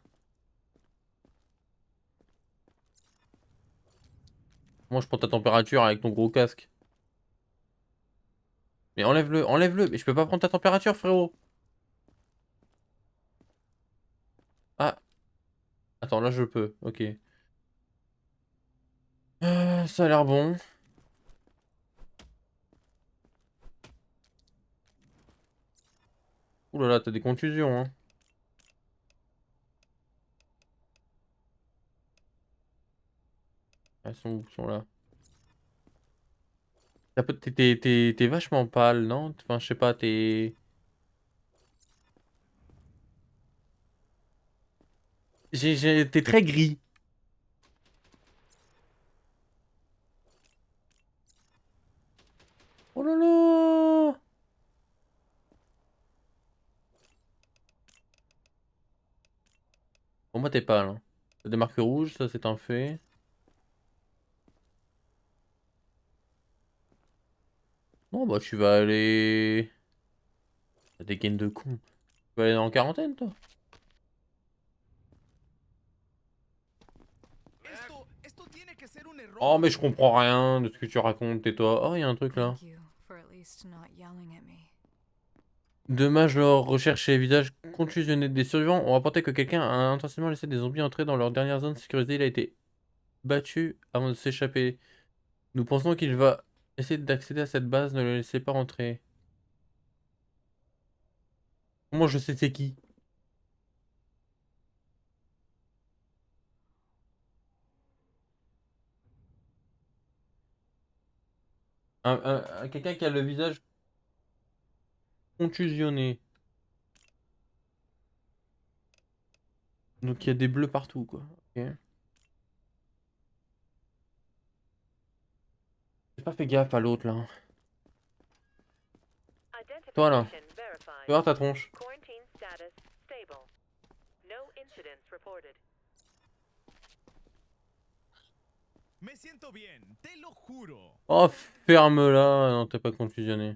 Moi, je prends ta température avec ton gros casque. Mais enlève-le, enlève-le. Mais je peux pas prendre ta température, frérot. Ah. Attends, là, je peux. Ok. Ça a l'air bon. Ouh là là, t'as des contusions, hein. Elles sont où? Elles sont là. T'es vachement pâle, non? Enfin, je sais pas, t'es t'es très gris. Oh là là! Pour moi, t'es pâle. Hein. T'as des marques rouges, ça, c'est un fait. Non, bah, tu vas aller... T'as des gaines de con. Tu vas aller en quarantaine, toi? Oh, mais je comprends rien de ce que tu racontes, tais-toi. Oh, il y a un truc là. Dommage, leur recherche et visages contusionnés des survivants ont rapporté que quelqu'un a intentionnellement laissé des zombies entrer dans leur dernière zone de sécurité. Il a été battu avant de s'échapper. Nous pensons qu'il va essayer d'accéder à cette base, ne le laissez pas rentrer. Moi, je sais c'est qui. Quelqu'un qui a le visage contusionné. Donc il y a des bleus partout, quoi. Ok. J'ai pas fait gaffe à l'autre, là. Toi, là. Tu vois ta tronche. Oh, ferme-la. Non, t'es pas contusionné.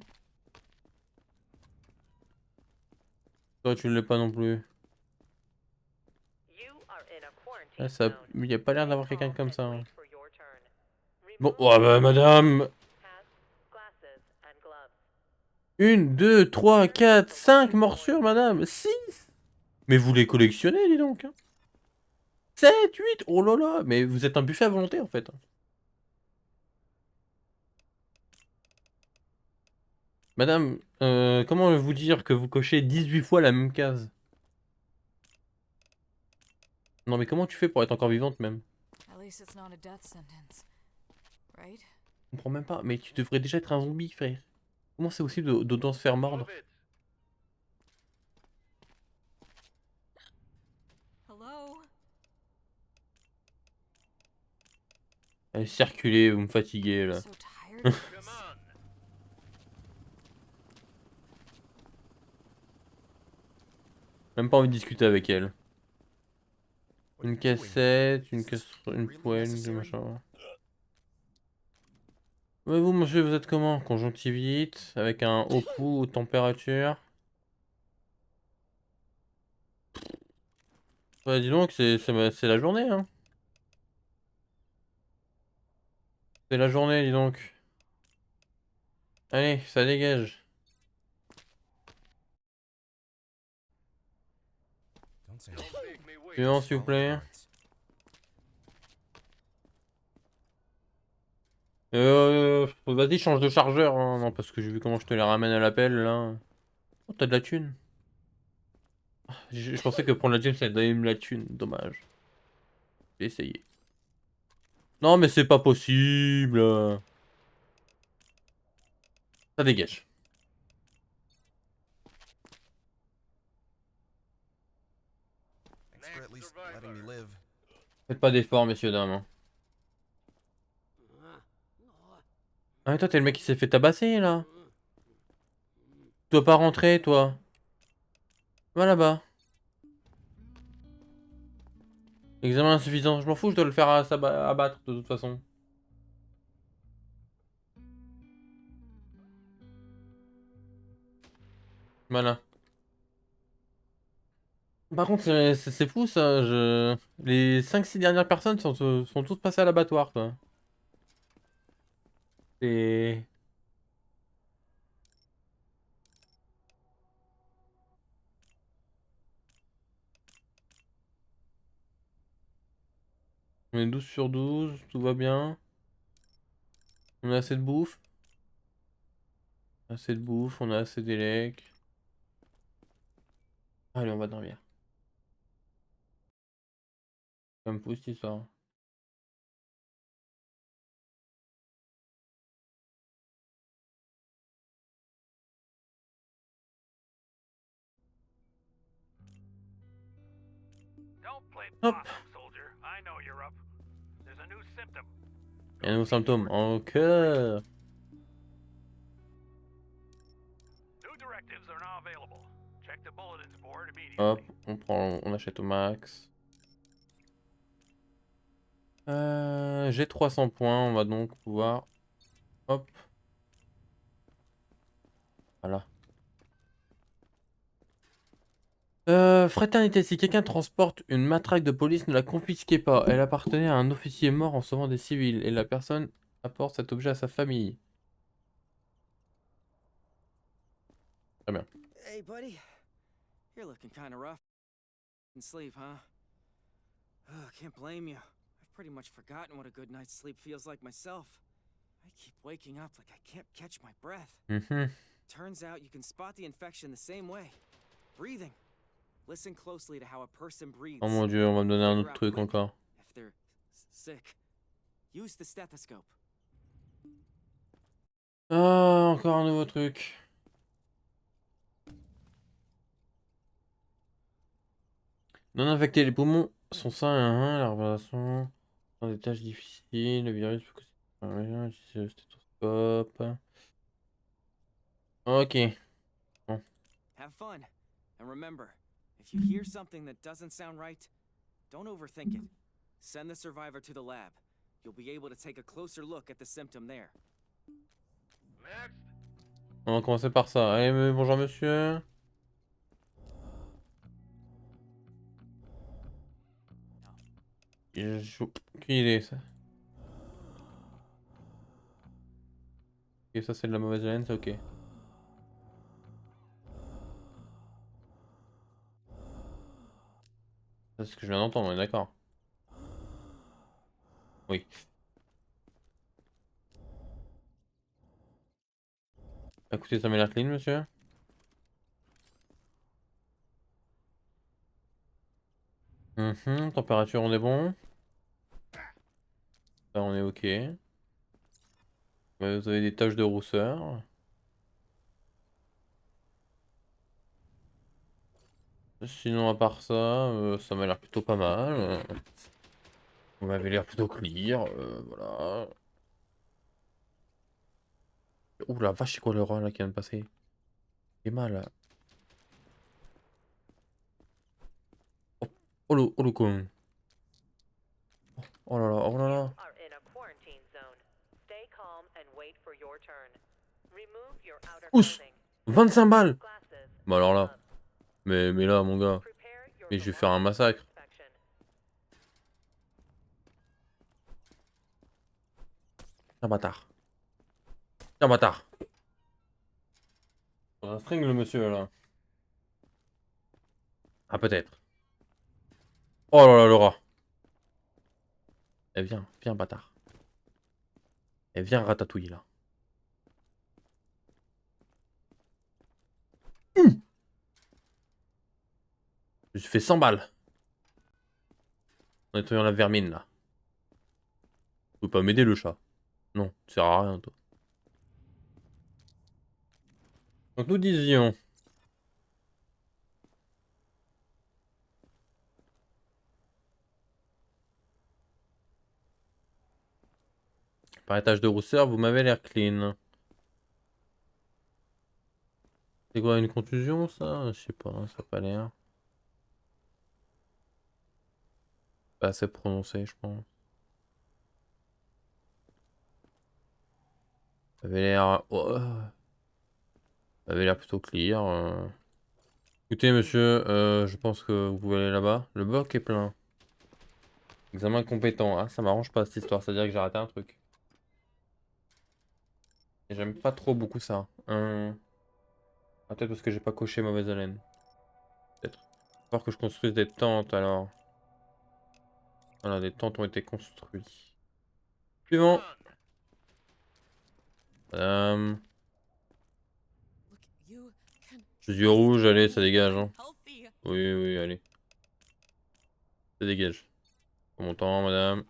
Toi, tu ne l'es pas non plus. Ah, ça... Il n'y a pas l'air d'avoir quelqu'un comme ça. Hein. Bon, oh bah madame. 1, 2, 3, 4, 5 morsures, madame. 6. Mais vous les collectionnez, dis donc. 7, 8. Oh là là. Mais vous êtes un buffet à volonté, en fait. Madame, comment vous dire que vous cochez 18 fois la même case? Non, mais comment tu fais pour être encore vivante, même? At least it's not a death sentence, right? Je comprends même pas. Mais tu devrais déjà être un zombie, frère. Comment c'est possible d'autant se faire mordre? Hello? Allez, circulez, vous me fatiguez, là. So tired of this. Même pas envie de discuter avec elle. What are Une you doing? cassette, une Is this casserole, une really poêle, des necessary? machins. Ouais, vous, monsieur, vous êtes comment? Conjonctivite, avec un haut pouls, haute température. Ouais, dis donc, c'est la journée, hein. C'est la journée, dis donc. Allez, ça dégage. Don't say Suivant, s'il vous plaît. Vas-y, change de chargeur, hein. Non, parce que j'ai vu comment je te les ramène à l'appel, là. Oh, t'as de la thune. Je pensais que prendre la James, ça allait donner de la thune. Dommage. J'ai essayé. Non, mais c'est pas possible. Ça dégage. Thanks for at least letting me live. Faites pas d'efforts, messieurs, dames. Hein. Ah, mais toi, t'es le mec qui s'est fait tabasser, là. Tu dois pas rentrer, toi. Va là-bas. Examen insuffisant. Je m'en fous, je dois le faire abattre, de toute façon. Voilà. Par contre, c'est fou, ça. Les 5-6 dernières personnes sont toutes passées à l'abattoir, quoi. C'est... On est 12 sur 12, tout va bien. On a assez de bouffe. Assez de bouffe, on a assez d'élec. Allez, on va dormir. Comme fou cette histoire. Hop. Il y a un nouveau symptôme. Encore. Hop, on achète au max. J'ai 300 points, on va donc pouvoir... Hop. Voilà. Fraternité, si quelqu'un transporte une matraque de police, ne la confisquez pas. Elle appartenait à un officier mort en sauvant des civils, et la personne apporte cet objet à sa famille. Très bien. Hey, buddy. You're looking kind of rough. In sleep, huh? Oh, can't blame you. I've pretty much forgotten what a good night's sleep feels like myself. I keep waking up like I can't catch my breath. Turns out you can spot the infection the same way. Breathing. Listen closely to how a person breathes. Oh mon dieu, on va me donner un autre truc encore. If they're sick, use the stethoscope. Ah, encore un nouveau truc. Non infecté, les poumons sont sains, hein, la respiration, dans des tâches difficiles, le virus peut causer le stéthoscope. Ok. Bon. Have fun. And remember, if you hear something that doesn't sound right, don't overthink it. Send the survivor to the lab. You'll be able to take a closer look at the symptom there. On va commencer par ça. Allez, bonjour monsieur. J'ai aucune idée ça. Ok, ça c'est de la mauvaise laine, c'est ok. C'est ce que je viens d'entendre, on est d'accord. Oui. Écoutez, ça m'a l'air clean, monsieur. Température, on est bon. Là, on est ok. Vous avez des taches de rousseur. Sinon, à part ça, ça m'a l'air plutôt pas mal. Vous m'avez l'air plutôt clear, voilà. Ouh la vache, c'est quoi le roi là qui vient de passer? Il est mal. Oh le con. Oh là là, oh là là. You are in a quarantine zone. Stay calm and wait for your turn. Remove your outer Oups, clothing. 25 balles. Glasses. Bah alors là. Mais là, mon gars. Prepare your Mais je vais faire un belongings massacre. for inspection. Tiens, bâtard. Tiens, bâtard. On a un string, le monsieur, là. Ah, peut-être. Oh là là, le rat. Eh, viens, bâtard. Eh, viens, ratatouille, là. Je me suis fait 100 balles. En nettoyant la vermine, là. Tu peux pas m'aider, le chat. Non, tu sers à rien, toi. Donc, nous disions... Par étage de rousseur, vous m'avez l'air clean. C'est quoi, une contusion, ça? Je sais pas, ça a pas l'air. Pas assez prononcé, je pense. Ça avait l'air... Oh. Ça avait l'air plutôt clear. Écoutez, monsieur, je pense que vous pouvez aller là-bas. Le bloc est plein. Examen compétent. Ah, ça m'arrange pas cette histoire, c'est-à-dire que j'ai raté un truc. Et j'aime pas trop beaucoup ça. Ah, peut-être parce que j'ai pas coché mauvaise haleine. Peut-être. Il va falloir que je construise des tentes alors. Voilà, des tentes ont été construites. Suivant. Madame. Je suis rouge, allez, ça dégage. Hein. Oui, oui, allez. Ça dégage. Pour mon temps, madame.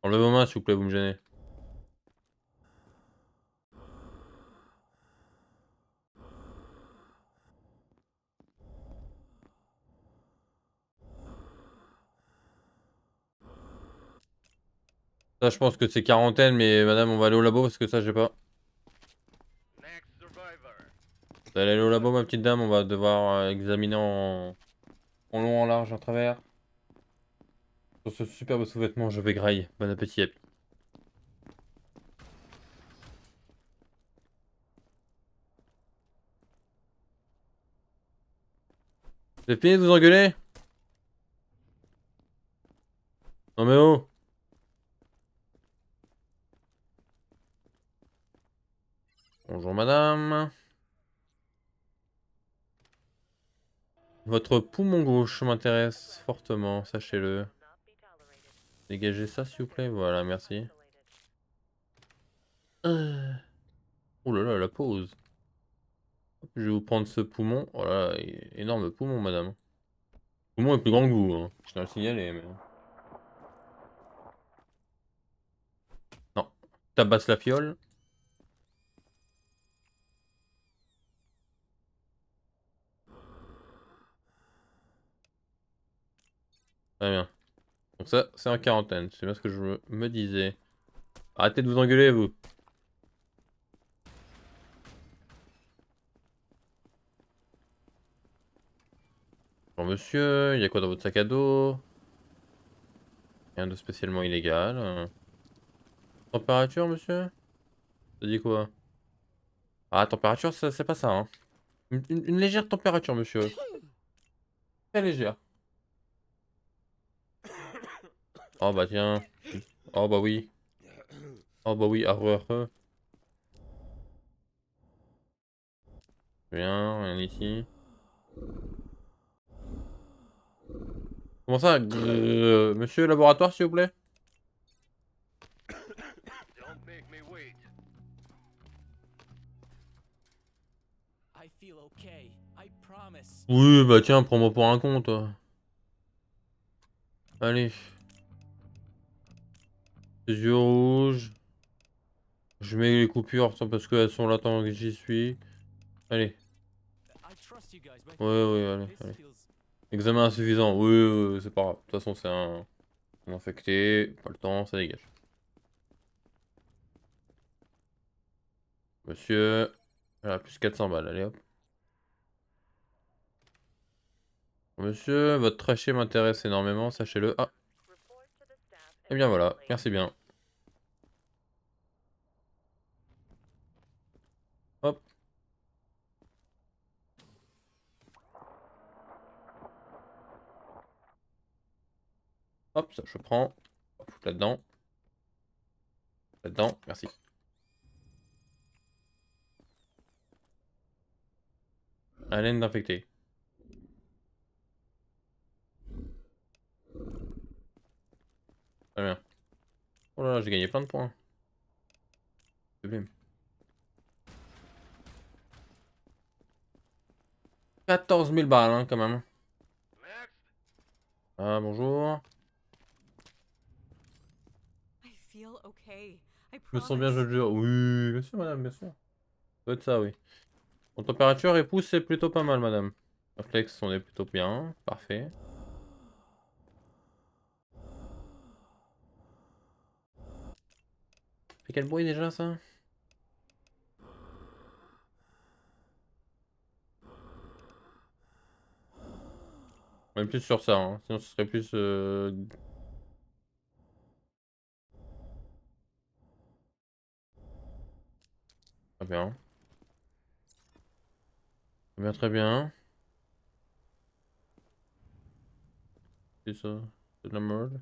Enlevez vos mains, s'il vous plaît, vous me gênez. Ça, je pense que c'est quarantaine, mais madame, on va aller au labo parce que ça, j'ai pas. Vous allez aller au labo, ma petite dame, on va devoir examiner en long, en large, en travers. Sur ce superbe sous-vêtement, je vais grailler. Bon appétit, Happy. Vous avez fini de vous engueuler? Non mais oh! Bonjour madame. Votre poumon gauche m'intéresse fortement, sachez-le. Dégagez ça s'il vous plaît, voilà, merci. Oh là là, la pause. Je vais vous prendre ce poumon. Oh là là, énorme poumon madame. Le poumon est plus grand que vous, hein. Je tiens à le signaler, mais... Non. Tabasse la fiole. Très bien. Donc ça, c'est en quarantaine. C'est bien ce que je me disais. Arrêtez de vous engueuler, vous. Bon, monsieur, il y a quoi dans votre sac à dos? Rien de spécialement illégal. Température, monsieur? Ça dit quoi? Ah, température, c'est pas ça, hein. Une légère température, monsieur. Très légère. Oh bah tiens. Oh bah oui. Oh bah oui, heureux. Rien ici. Comment ça? Monsieur laboratoire, s'il vous plaît? Don't make me wait. I feel okay. I promise. Oui, bah tiens, prends-moi pour un con, toi. Allez. Les yeux rouges. Je mets les coupures parce qu'elles sont là tant que j'y suis. Allez. I trust you guys, but Ouais, allez, this allez. feels... Examen insuffisant. Oui, c'est pas grave. De toute façon, c'est un infecté. Pas le temps, ça dégage. Monsieur. Voilà, plus 400 balles. Allez hop. Monsieur, votre trachée m'intéresse énormément, sachez-le. Ah, Report to the staff et bien voilà. immediately. Merci bien. Hop. Hop, ça je prends. Hop, foutre là-dedans. Là-dedans, merci. Haleine d'infecté. Très bien. Oh là là, j'ai gagné plein de points. Sublime. 14 000 balles, hein, quand même. Next. Ah, bonjour. I feel okay. I Je me sens bien, je promise. le jure. Oui, bien sûr, madame, bien sûr. Ça doit être ça, oui. Mon température et pouce, c'est plutôt pas mal, madame. Réflexes, on est plutôt bien. Parfait. Fait quel bruit déjà, ça? On est plus sur ça, hein. Sinon ce serait plus... Très bien. Très bien, très bien. C'est ça. C'est de la merde.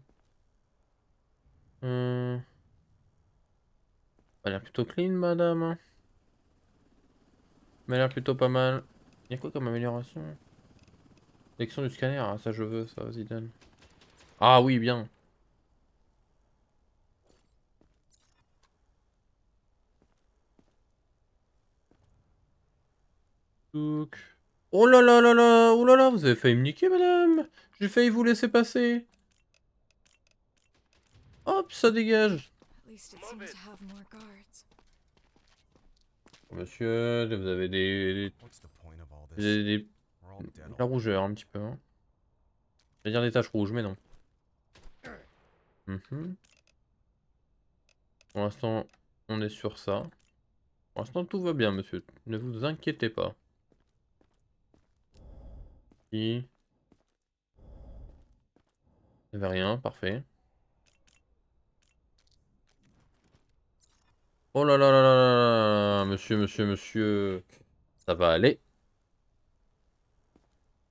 Elle a l'air plutôt clean, madame, hein. Elle a l'air plutôt pas mal. Il y a quoi comme amélioration? Sélection du scanner, ah, ça je veux, ça, vas-y, donne. Ah oui, bien. Touk. Oh là là là là, oh là là, vous avez failli me niquer, madame. J'ai failli vous laisser passer. Hop, ça dégage. At least it seems to have more guards. Monsieur, vous avez What's the point of all des, this? des- We're all dead la already. rougeur un petit peu. Hein. Je vais dire des taches rouges, mais non. Mhm. Pour l'instant, on est sur ça. Pour l'instant, tout va bien, monsieur. Ne vous inquiétez pas. Il n'y avait rien, parfait. Oh là là là là là là, monsieur. Ça va aller.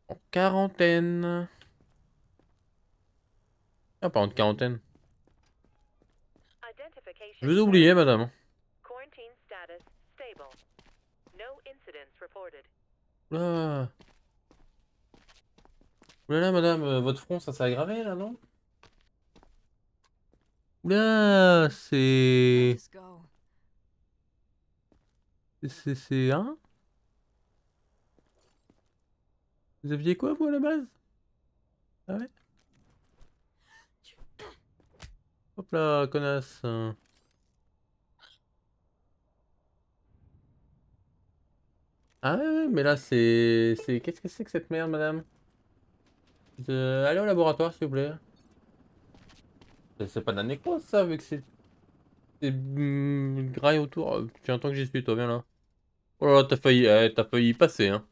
En quarantaine. Ah, pas en quarantaine. Identification Je vous ai oublié, verified. madame. Quarantine status stable. No incidents reported. Oula. Oulala, madame, votre front, ça s'est aggravé, là, non? Oula, c'est... Just go. C'est... Hein? Vous aviez quoi, vous, à la base? Ah ouais? Hop là, connasse. Ah ouais, mais là, c'est... Qu'est-ce que c'est que cette merde, madame? Allez au laboratoire, s'il vous plaît. C'est pas de la nécrose, ça, vu que c'est... C'est graille autour. Tu entends que j'y suis, toi, viens là. Oh là là, t'as failli y passer, hein.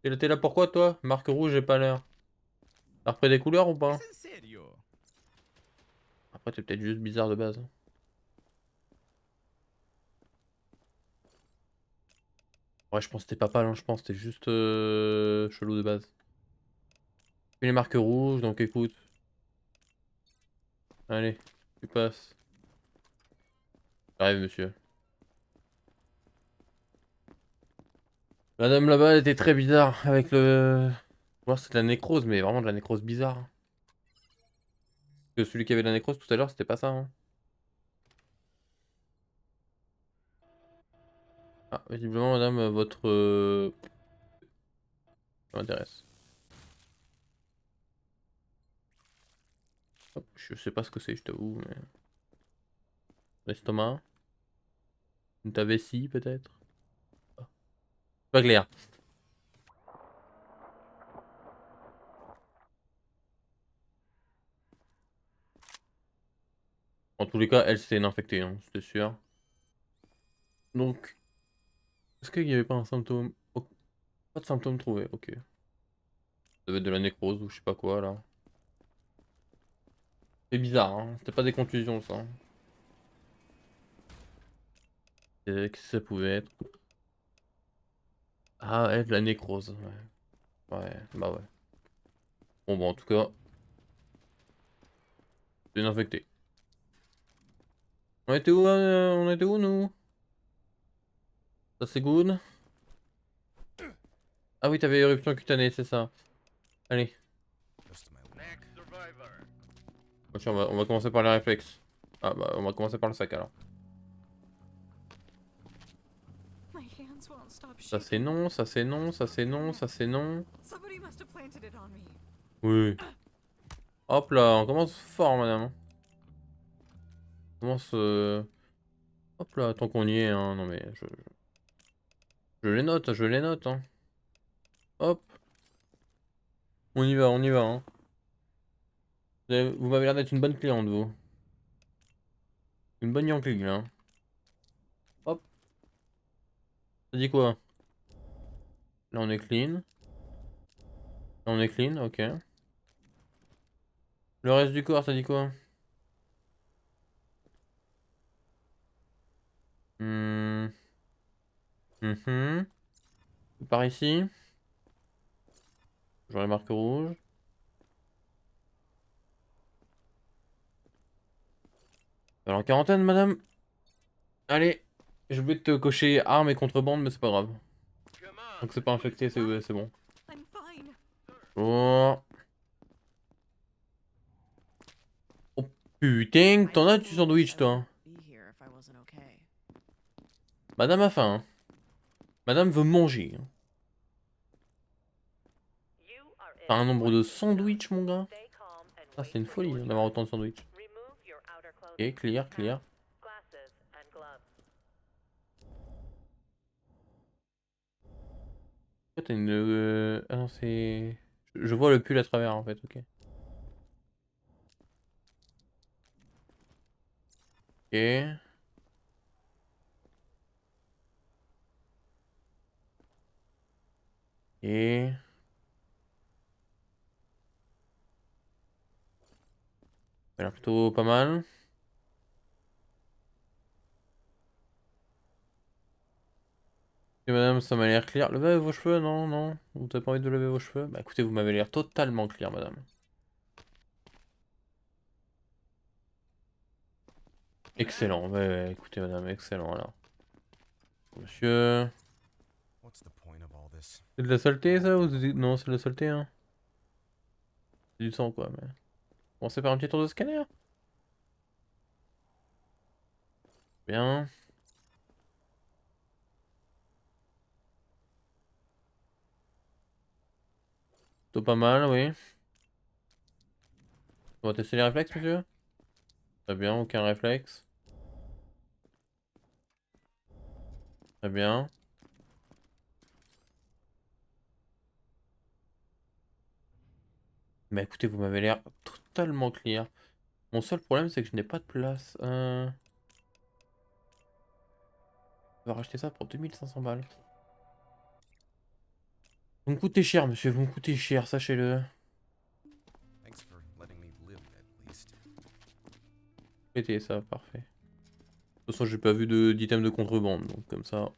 T'es là pourquoi, toi? Marque rouge, j'ai pas l'air. T'as repris des couleurs ou pas? Après, t'es peut-être juste bizarre de base. Ouais, je pense que t'es pas pâle, hein. Je pense que t'es juste chelou de base. Puis les marques rouges, donc écoute. Allez, tu passes. J'arrive, monsieur. La dame là-bas était très bizarre avec le... Voir c'est de la nécrose, mais vraiment de la nécrose bizarre. Parce que celui qui avait de la nécrose tout à l'heure, c'était pas ça. Hein. Ah, visiblement, madame, votre... Ça m'intéresse. Hop, je sais pas ce que c'est, je t'avoue, mais... L'estomac. Ta vessie, peut-être. Pas clair. En tous les cas, elle c'était une infectée, hein, c'était sûr. Donc, est-ce qu'il n'y avait pas un symptôme? Oh, pas de symptôme trouvé, ok. Ça devait être de la nécrose ou je sais pas quoi là. C'est bizarre, hein, c'était pas des contusions ça. Qu'est-ce que ça pouvait être? Ah ouais, de la nécrose, ouais. Ouais, bah ouais. Bon, en tout cas, c'est une infectée. On était où nous? Ça c'est good. Ah oui, t'avais éruption cutanée, c'est ça. Allez. Just my Next survivor. Bon, tiens, on va commencer par les réflexes. Ah bah, on va commencer par le sac alors. My hands won't stop Ça shaking. c'est non, ça c'est non, ça c'est non, ça c'est non. Somebody must have planted it on me. Oui. Hop là, on commence fort, madame. On commence... Hop là, tant qu'on y est, hein. Non mais, je les note, je les note, hein. Hop. On y va, hein. Vous m'avez l'air d'être une bonne cliente, vous. Une bonne Yankee, là. Hein. Hop. Ça dit quoi? Là, on est clean. Là, on est clean, ok. Le reste du corps, ça dit quoi? Hmm. Mhm. Par ici. J'aurai les marques rouges. Alors, en quarantaine, madame. Allez. Je vais te cocher armes et contrebande, mais c'est pas grave. Come on. Donc c'est pas infecté, c'est bon. I'm fine. Oh. Oh putain, t'en as du sandwich toi. Madame a faim. Hein. Madame veut manger. Hein. You are in T'as un a nombre de quarantine zone. sandwichs mon gars. Stay calm and Ah wait c'est une for folie your hein, turn. d'avoir autant de sandwichs. Remove your outer clothing. Ok, clear, clear. Hats, glasses, and gloves. Pourquoi t'as une... Ah non c'est... Je vois le pull à travers en fait, ok. Ok. Et... Ça a l'air plutôt pas mal. Ok madame, ça m'a l'air clear. Levez vos cheveux, non, non. Vous avez pas envie de lever vos cheveux? Bah écoutez, vous m'avez l'air totalement clear madame. Excellent, ouais, écoutez madame, excellent alors. Monsieur... What's the point of all this? C'est de la saleté ça ou non c'est de la saleté hein? C'est du sang quoi mais... Bon c'est par un petit tour de scanner. Bien. Plutôt pas mal oui. On va tester les réflexes monsieur? Très bien, aucun réflexe. Très bien. Mais écoutez vous m'avez l'air totalement clear. Mon seul problème c'est que je n'ai pas de place. On va racheter ça pour 2500 balles. Vous me coûtez cher monsieur, vous me coûtez cher, sachez-le. Thanks for letting me live at least. Pété ça, parfait. De toute façon j'ai pas vu d'item de contrebande, donc comme ça...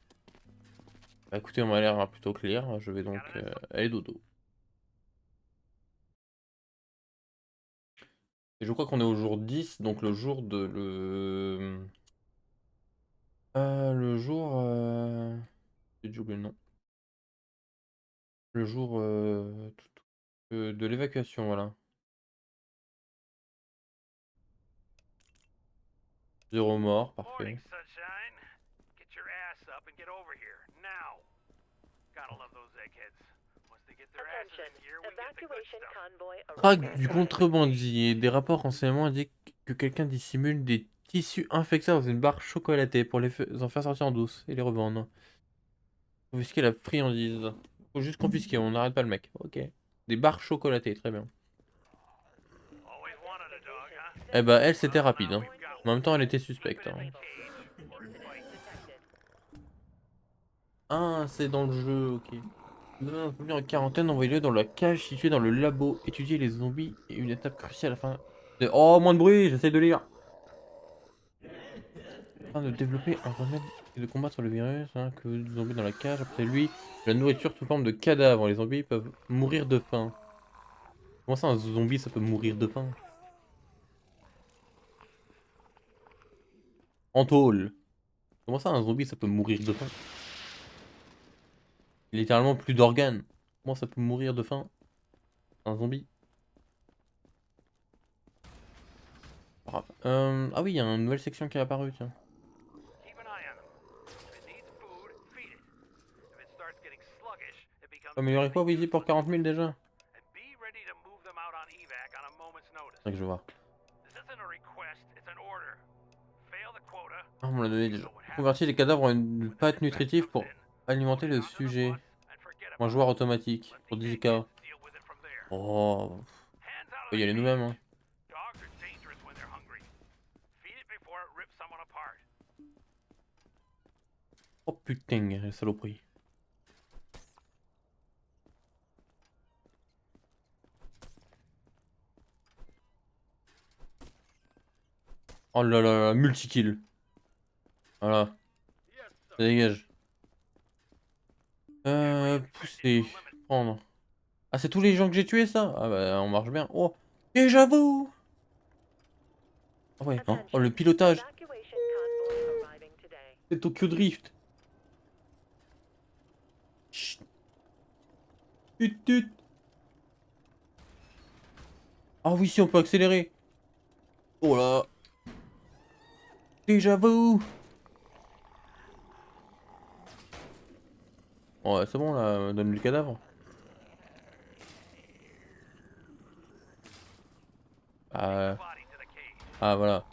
Bah écoutez on m'a l'air plutôt clair, je vais donc aller dodo. Et je crois qu'on est au jour 10, donc le jour de le jour... J'ai oublié le nom. Le jour de l'évacuation, voilà. 0 mort, Morning, parfait. sunshine. Get your ass up and get over here now. Gotta love those eggheads. Once they get their asses Attention. in gear, we get the good Evacuation stuff. convoy Traque arriving. du contrebandier. Des rapports renseignements indiquent que quelqu'un dissimule des tissus infectés dans une barre chocolatée pour les en faire sortir en douce et les revendre. Confisquer la friandise. Faut juste confisquer, on n'arrête pas le mec. Ok. Des barres chocolatées, très bien. Always wanted a dog, huh? Eh bah, elle, c'était Well, rapide. now Hein. we've got En même temps, elle était Keep suspecte. it in Hein. the cage or fight. Detected. Ah, c'est dans le jeu, ok. Vous avez un zombie en quarantaine, envoyez-le dans la cage située dans le labo. Étudier les zombies est une étape cruciale afin de... Oh, moins de bruit, j'essaie de lire. Afin de développer un remède et de combattre le virus, hein, que les zombies dans la cage. Après lui, la nourriture sous forme de cadavre. Les zombies peuvent mourir de faim. Comment ça, un zombie, ça peut mourir de faim? En tôle. Comment ça, un zombie, ça peut mourir de faim? Littéralement plus d'organes. Comment ça peut mourir de faim? Un zombie. Ah oui, il y a une nouvelle section qui est apparue, tiens. Keep an eye on them. If it needs food, feed it. If it starts getting sluggish, it becomes Améliorer quoi, Wheezy, pour 40 000 déjà? and be ready to move them out on evac on a moment's notice. C'est vrai que je vois. This isn't a request, it's an order. Fail the quota. Ah, on me l'a donné déjà. Convertir les cadavres en une pâte nutritive pour alimenter le sujet. Un joueur automatique pour 10K. Oh, faut y aller nous-mêmes. Hein. Dogs are dangerous when they're hungry. Feed it before it rips someone apart. Oh putain, la saloperie. Oh là là là, multi-kill. Voilà. Ça dégage. Pousser. Prendre. Ah, c'est tous les gens que j'ai tués, ça? Ah bah, on marche bien. Oh, et j'avoue. Ah ouais, hein. Oh, le pilotage. Evacuation convoy arriving today. C'est Tokyo Drift. Chut. Tut, tut. Ah oui, si, on peut accélérer. Oh là. Déjà vu. Ouais, c'est bon là, donne-lui le cadavre. Ah voilà.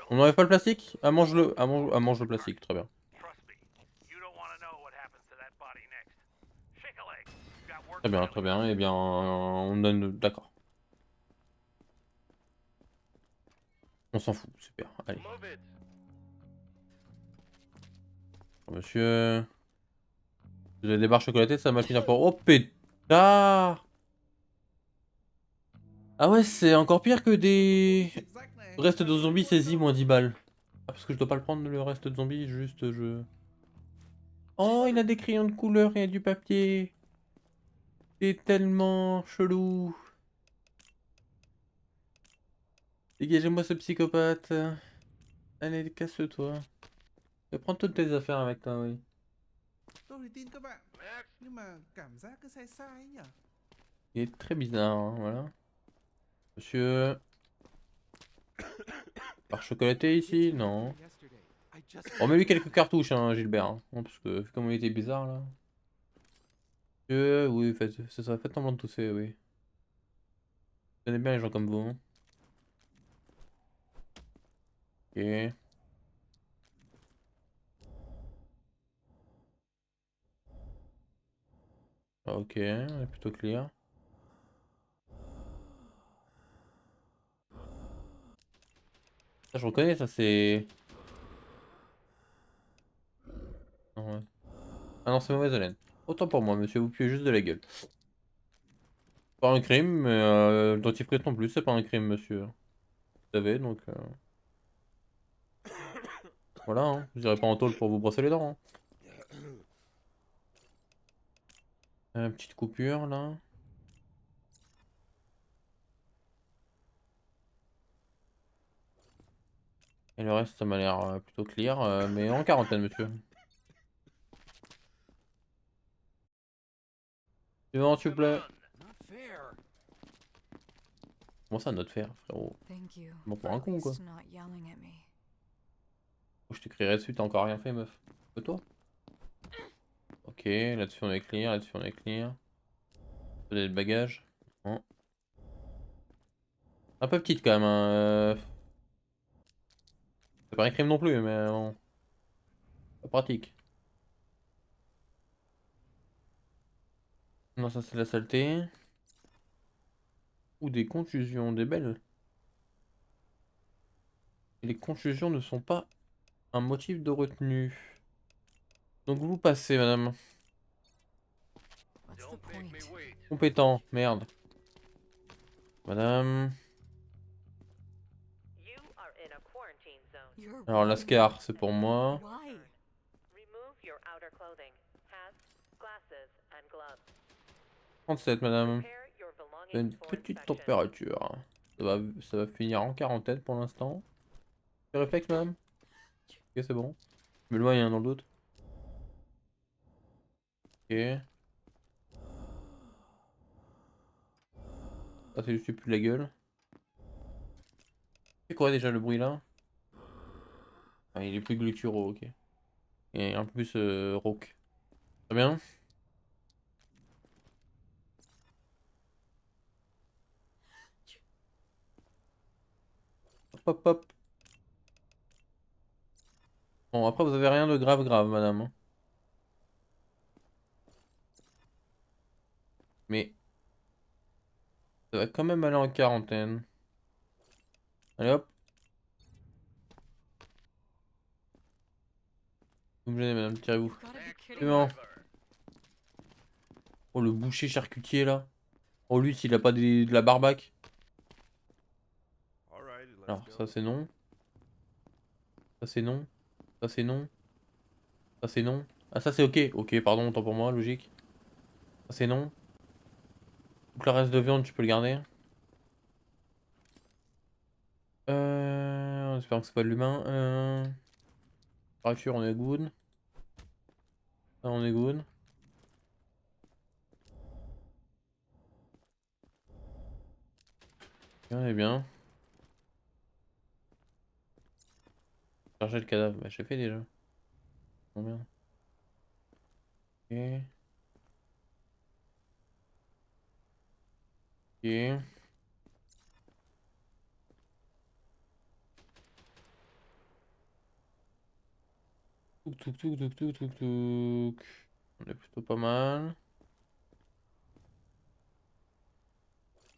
On n'enlève pas le plastique? Ah, mange-le. Ah, mange le plastique, très bien. Très bien. Eh bien, on donne... D'accord. On s'en fout, super. Allez. Monsieur... Vous avez des barres chocolatées, ça m'a fini un peu... Oh pétard! Ah ouais, c'est encore pire que des... Reste de zombies saisis, moins 10 balles. Ah, parce que je dois pas le prendre le reste de zombies, juste je... Oh, il a des crayons de couleur et du papier. C'est tellement chelou. Dégagez-moi ce psychopathe. Allez, casse-toi. Je vais prendre toutes tes affaires avec toi, oui. Il est très bizarre, hein, voilà. Monsieur... Par chocolaté ici? Non. On met lui quelques cartouches, hein, Gilbert. Hein, parce que vu comment il était bizarre, là. Oui, c'est ça, faites semblant de tousser, oui. Je connais bien les gens comme vous. Hein. Ok. Ok, on est plutôt clear. Ça, je reconnais, ça c'est... Non, ouais. Ah non, c'est mauvaise haleine. Autant pour moi, monsieur, vous puez juste de la gueule. Pas un crime, mais le dentifrice non plus, c'est pas un crime, monsieur. Vous savez, donc... Voilà, hein. Je dirais pas en tôle pour vous brosser les dents. Hein. Petite coupure, là. Et le reste, ça m'a l'air plutôt clear, mais en quarantaine, monsieur. Suivant, s'il vous plaît. Not fair. Comment ça, notre faire, frérot? Thank you. Bon, pour un con, quoi. Not yelling at me. Je te crierai dessus, t'as encore rien fait, meuf. Que toi? Ok, là-dessus on est clear, là-dessus on est clear. Peut-être le bagage. Non. Un peu petite quand même, hein. C'est pas un crime non plus, mais bon. Pas pratique. Non, ça c'est la saleté. Ou des contusions, des belles. Et les contusions ne sont pas un motif de retenue. Donc vous passez, madame. What's the point? Compétent, merde. Madame. You are in a quarantine zone. You're Alors wrong. l'ascar, c'est pour moi. Why? Remove your outer clothing, hats, glasses, and gloves. 37, madame. Prepare your C'est une belongings for petite inspection. température. Ça va finir en quarantaine pour l'instant. Fais réflexe, madame. Ok, c'est bon. Je m'éloigne hein, dans le doute. Ok. Ça c'est juste plus de la gueule. C'est quoi déjà le bruit là? Ah, il est plus gluturaux, ok. Et un peu plus rauque. Très bien. Hop hop hop. Bon, après vous avez rien de grave madame. Hein. Mais ça va quand même aller en quarantaine. Allez hop. Vous me gênez madame, tirez-vous. You've gotta be kidding me. Suivant. Oh le boucher charcutier là. Oh lui s'il a pas de la barbaque. Alright, let's Alors go. ça c'est non. Ça c'est non. Ça c'est non. Ça c'est non. Ah ça c'est ok. Ok pardon, autant pour moi, logique. Ça c'est non. Donc le reste de viande tu peux le garder. En espérant que c'est pas de l'humain. Température on est good. Ça on est good. Et on est bien. Charger le cadavre. Bah j'ai fait déjà. Combien? Ok. Ok. Touk touk touk touk touk touk touk. On est plutôt pas mal.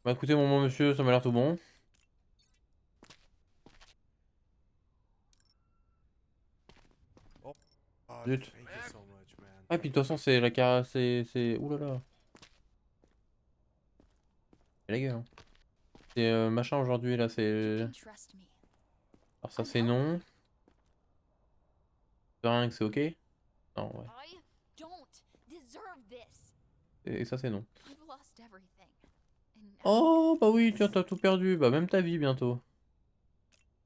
Bah écoutez mon bon monsieur, ça m'a l'air tout bon. Oh, Zut. thank you so much, man. Ah puis de toute façon c'est la cara... c'est... Ouh là là. C'est la gueule hein. C'est machin aujourd'hui là, c'est... You can trust me. Alors ça c'est non. C'est rien que c'est ok. Non ouais. I don't deserve this. Et ça c'est non. I've lost everything. And now Oh bah oui, tiens t'as tout perdu. Bah même ta vie bientôt.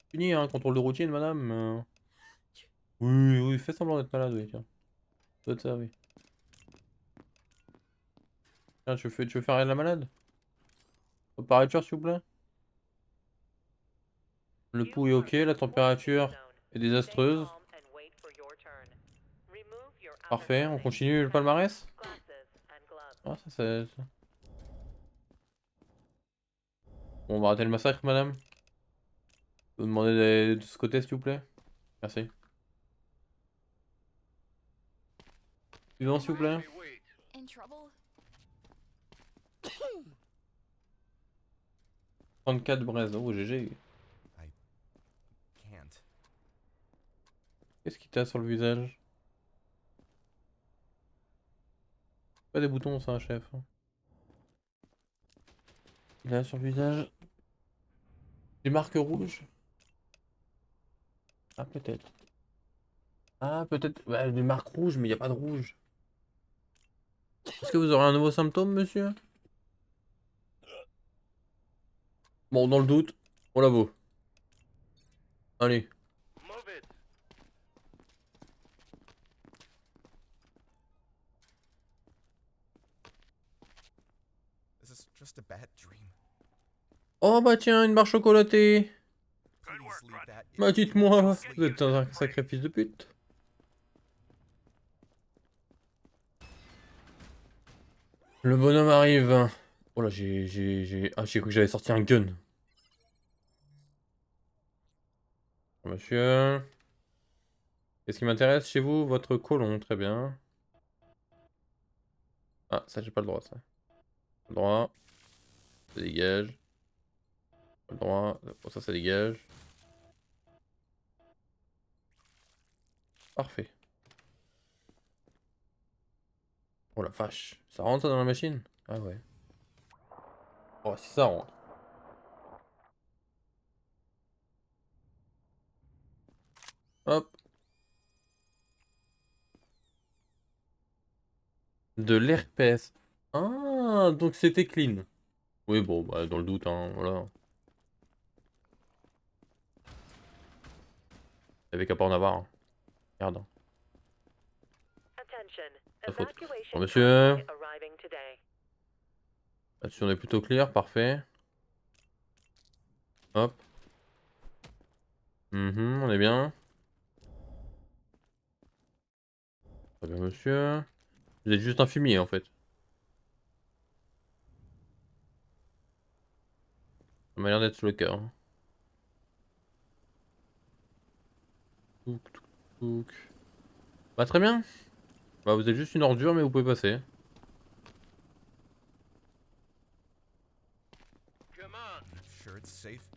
Fini hein, contrôle de routine madame. Oui, oui, fais semblant d'être malade, oui, tiens. Ça doit être ça, oui. Tiens, tu veux faire rien de la malade? Température, s'il vous plaît? Le pouls est ok, la température est désastreuse. Parfait, on continue le palmarès? Ah, ça c'est... Bon, on va arrêter le massacre, madame. Vous demandez de ce côté, s'il vous plaît? Merci. Suivant, s'il vous plaît. in trouble. 34 braise. Oh, GG. Can't. Qu'est-ce qu'il t'a sur le visage? Pas des boutons, ça, chef. Il a sur le visage des marques rouges. Ah, peut-être. Ah, peut-être. Ouais, des marques rouges, mais il n'y a pas de rouge. Est-ce que vous aurez un nouveau symptôme, monsieur? Bon, dans le doute, on la vaut. Allez. just a bad dream. Oh bah tiens, une barre chocolatée. Good work, Please leave that. Bah dites-moi, vous êtes un sacré fils de pute. Le bonhomme arrive. Oh là, Ah, j'ai cru que j'avais sorti un gun. Monsieur. Qu'est-ce qui m'intéresse chez vous? Votre colon, très bien. Ah, ça j'ai pas le droit, ça. Pas le droit. Ça dégage. Pas le droit. Bon, ça dégage. Parfait. Oh la vache. Ça rentre ça dans la machine? Ah ouais. Oh, si ça rentre. Hop. De l'herpès. Ah, donc c'était clean. Oui, bon, bah, dans le doute, hein, voilà. Y'avait qu'à pas en avoir, hein. Merde. Attention. La faute. Evacuation Bon, monsieur. convoy arriving today. Là-dessus, on est plutôt clair, parfait. Hop. On est bien. Très bien, monsieur. Vous êtes juste un fumier, en fait. Ça m'a l'air d'être le cas, hein. Touc, touc, touc. Bah, très bien. Bah, vous êtes juste une ordure, mais vous pouvez passer. Come on. Sure it's safe.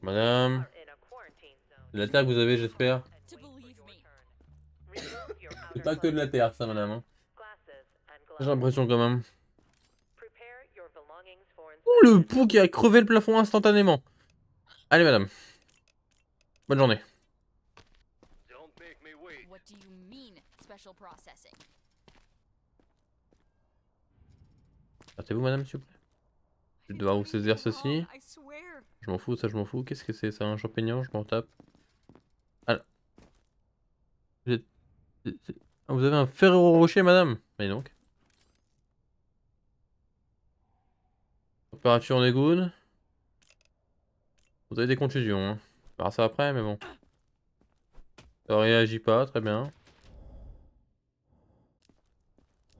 Madame. Are in a quarantine zone. C'est la terre que vous avez, j'espère. To believe me. Remove your C'est outer pas que de la clothing, terre, ça, madame, hein. glasses, and J'ai gloves. l'impression, quand même. Prepare your belongings for Oh, le inspection. pou qui a crevé le plafond instantanément. Allez, madame. Bonne journée. Don't make me wait. What do you mean, special processing? Partez-vous, madame, s'il vous plaît. Je vais devoir vous saisir ceci. I swear. Je m'en fous, ça, je m'en fous. Qu'est-ce que c'est, ça? Un champignon? Je m'en tape. Ah, vous êtes... Ah, vous avez un Ferrero Rocher, madame? Mais donc. Température, on est good. Vous avez des contusions, hein. On verra ça après, mais bon. Ça réagit pas, très bien.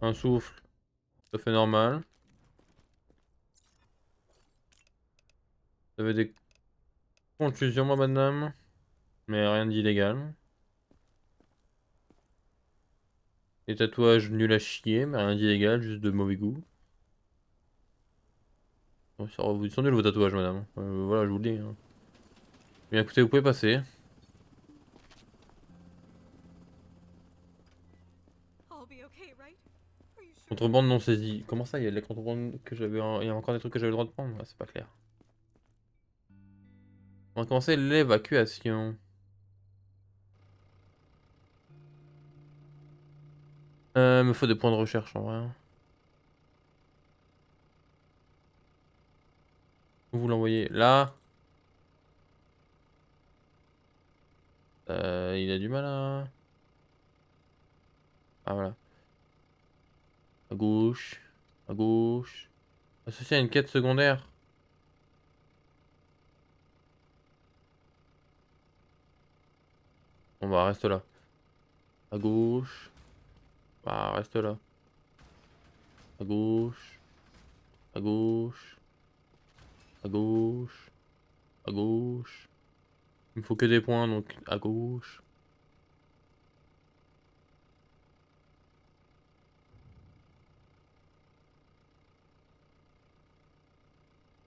Un souffle, ça fait normal. Vous avez des contusions, moi, madame. Mais rien d'illégal. Des tatouages nuls à chier, mais rien d'illégal, juste de mauvais goût. Bon, ils sont nuls vos tatouages, madame. Voilà, je vous le dis, hein. Bien écoutez, vous pouvez passer. I'll be okay, right? Are you sure? Contrebande non saisie. Comment ça, il y a de la contrebande que j'avais. Il y a encore des trucs que j'avais le droit de prendre? Ouais, c'est pas clair. On va commencer l'évacuation. Me faut des points de recherche en vrai, hein. Vous l'envoyez là. Il a du mal à... Ah voilà. À gauche. À gauche. Associé à une quête secondaire. On va rester là. À gauche. Bah reste là. À gauche. À gauche. À gauche. À gauche. Il me faut que des points donc à gauche.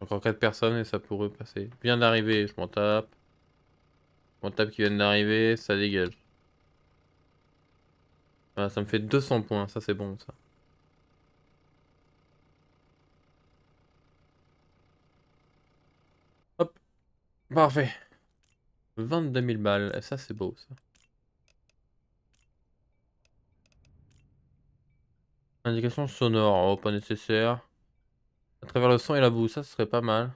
Encore 4 personnes et ça pourrait passer. Vient d'arriver, je m'en tape. Je m'en tape qui viennent d'arriver, ça dégage. Voilà, ça me fait 200 points, ça c'est bon ça. Hop, parfait. 22 000 balles, et ça c'est beau ça. Indication sonore, oh pas nécessaire. À travers le son et la boue, ça ce serait pas mal.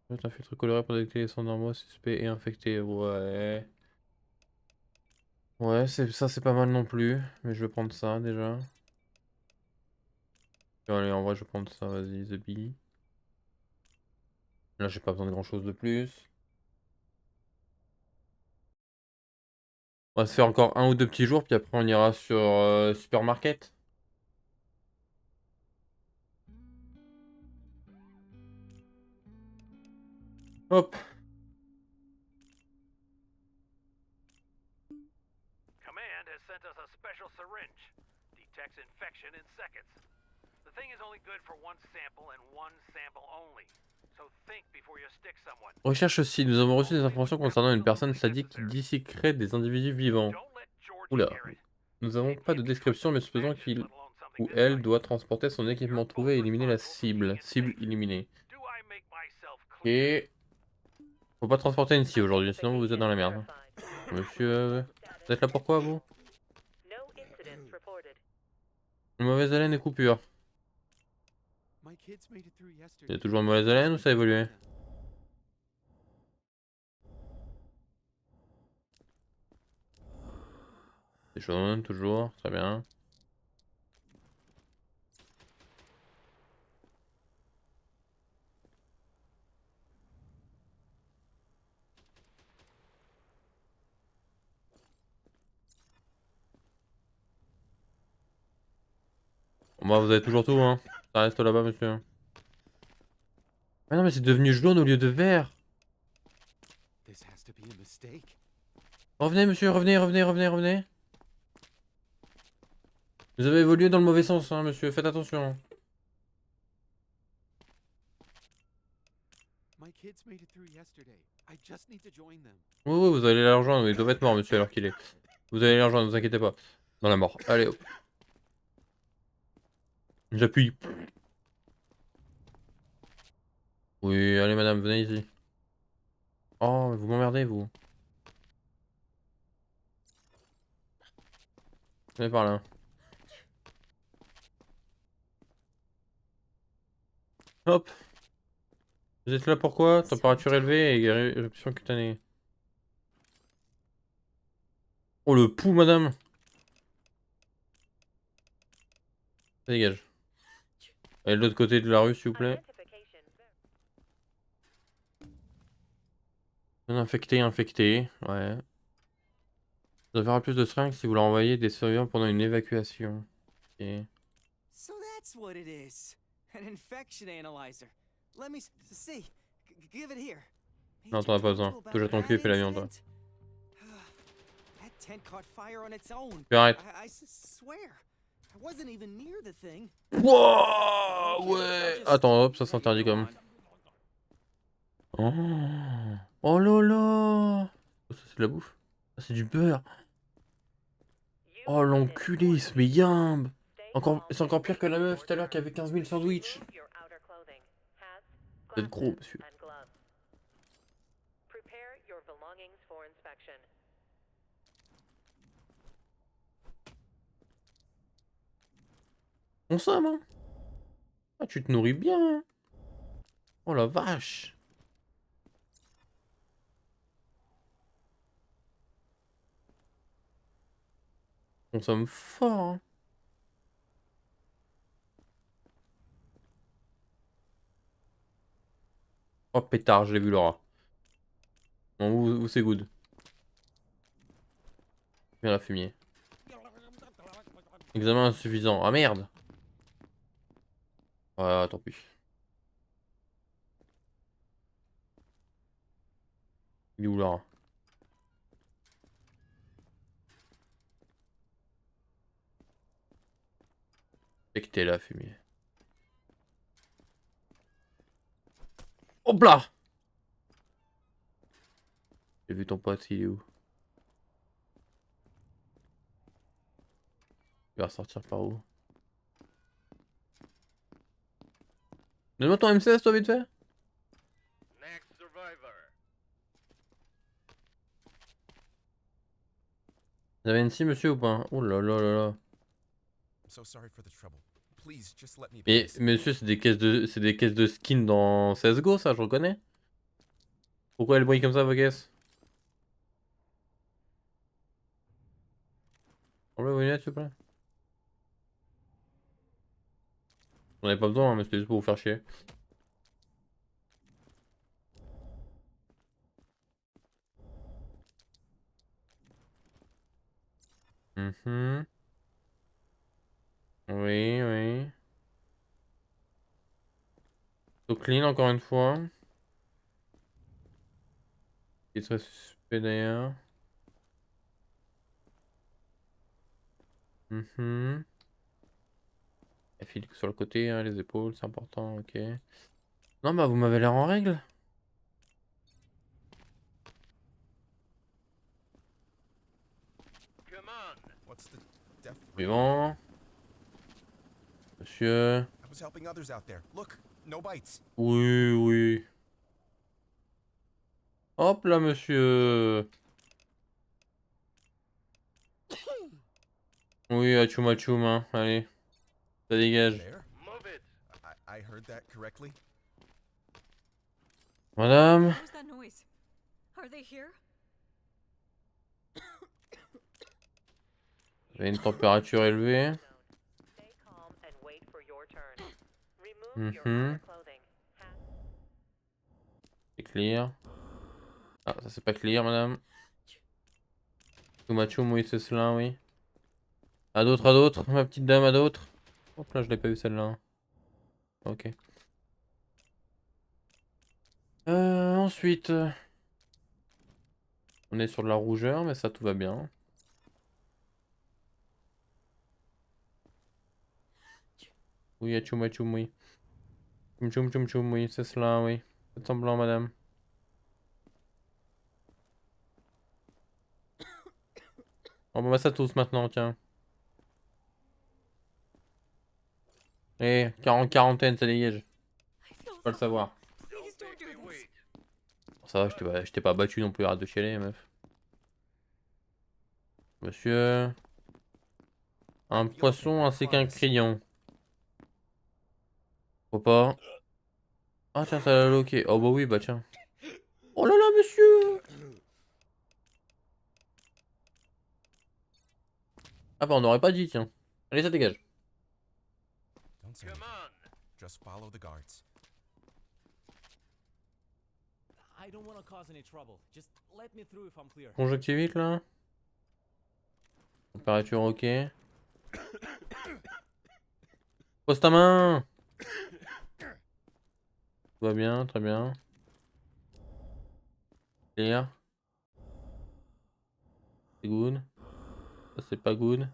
Un filtre coloré pour détecter les sons normaux, suspects et infectés, ouais. Ouais, ça c'est pas mal non plus. Mais je vais prendre ça déjà. Allez, en vrai, je vais prendre ça, vas-y, The Bee. Là, j'ai pas besoin de grand chose de plus. On va se faire encore 1 ou 2 petits jours, puis après on ira sur Supermarket. Hop. Command has sent us a special syringe. Detects infection in seconds. The thing is only good for one sample and one sample only. So think before you stick someone. Recherche aussi, nous avons reçu des informations concernant une personne sadique qui disséquerait des individus vivants. Don't let Georgie Oula. hear it. Nous n'avons pas de description, mais supposons qu'il ou elle doit transporter son équipement trouvé et éliminer la cible. Cible éliminée. Do I make myself clear? Et... Faut pas transporter une cible aujourd'hui, sinon vous êtes dans la merde. Monsieur... Vous êtes là pourquoi, vous? No incidents reported. Une mauvaise haleine et coupure. Il y a toujours une mauvaise haleine ou ça a évolué? C'est jaune, toujours, très bien. Bon, bah, vous avez toujours tout, hein. Ça reste là-bas, monsieur. Ah non, mais c'est devenu jaune au lieu de vert. Revenez, monsieur, revenez, revenez, revenez, revenez. Vous avez évolué dans le mauvais sens, hein, monsieur. Faites attention. Oui, oui, vous allez les rejoindre. Ils doivent être morts, monsieur, alors qu'il est. Vous allez les rejoindre, ne vous inquiétez pas. Dans la mort. Allez, hop. J'appuie. Oui, allez, madame, venez ici. Oh, vous m'emmerdez, vous. Venez par là. Hop. Vous êtes là pourquoi? Température élevée et éruption cutanée. Oh, le pouls, madame. Ça dégage. Allez de l'autre côté de la rue, s'il vous plaît. Infecté, infecté. Ouais. Vous avez plus de seringues si vous leur envoyez des surveillants pendant une évacuation. Ok. So that's what it is. An infection analyzer. Let me see. Give it here. Non, t'en as pas besoin. Touche à ton cul et fais la viande, toi. That tent caught fire on its own. Puis arrête. I swear. I wasn't even near the thing. Wouah, ouais. Attends, hop, ça s'interdit quand même. Oh, oh là là. Oh, ça c'est de la bouffe. Ah, c'est du beurre. Oh l'enculé, il se met yimbe. C'est encore pire que la meuf tout à l'heure qui avait 15 000 sandwichs. Vous êtes gros, monsieur. On somme, hein. Ah, tu te nourris bien. Hein. Oh la vache. On somme fort, hein. Oh pétard, je l'ai vu Laura. Bon, vous c'est good. Bien la fumier. Examen insuffisant. Ah merde. Ouais, tant pis. Il est où Laura? C'est que t'es là, fumier. Hop là! J'ai vu ton pote, il est où? Il va ressortir par où? Donne-moi ton M16, toi, vite fait. Next survivor. Vous avez une scie, monsieur, ou pas? Oh là là là là. So sorry for the trouble. Please, just let me Mais pass. monsieur, c'est des caisses de skins dans CSGO, ça, je reconnais. Pourquoi elles brillent comme ça, vos caisses? Enlevez vos lunettes, s'il vous plaît. J'en ai pas besoin, hein, mais c'était juste pour vous faire chier. Mhm. Oui, oui. Tout clean encore une fois. Il est très suspect d'ailleurs. Mhm. Il file sur le côté, hein, les épaules, c'est important, ok. Non, bah vous m'avez l'air en règle. What's the def? Suivant. Monsieur. I was helping others out there. Look, no bites. Oui, oui. Hop là, monsieur. Oui, atchoum atchoum, hein. Allez. Ça dégage. There? I heard that correctly. Madame. What was that noise? Are they here? Vous avez une température élevée. Stay calm and wait for your turn. Remove your Mhm. outer clothing. C'est clear. Ah, ça c'est pas clear, madame. Choum, oui, c'est cela, oui. À d'autres, ma petite dame, à d'autres. Hop là, je l'ai pas vu celle-là. Ok. Ensuite. On est sur de la rougeur, mais ça tout va bien. Oui, atchoum, oui. Choum, oui, c'est cela, oui. Faites semblant, madame. On va ça tous maintenant, tiens. Eh, quarantaine, ça dégage. Faut pas le savoir. Please don't do this. Ça va, je t'ai pas battu non plus, arrête de chialer, meuf. Monsieur. Un poisson ainsi qu'un crayon. Faut pas. Ah tiens, ça l'a loqué. Oh bah oui, bah tiens. Oh là là, monsieur. Ah bah on n'aurait pas dit, tiens. Allez, ça dégage. Don't say anything. Just follow the guards. I don't want to cause any trouble. Just let me through if I'm clear. Conjonctivite là. Température ok. Pose ta main. Tout va bien, très bien. Clear. C'est good. Ça c'est pas good.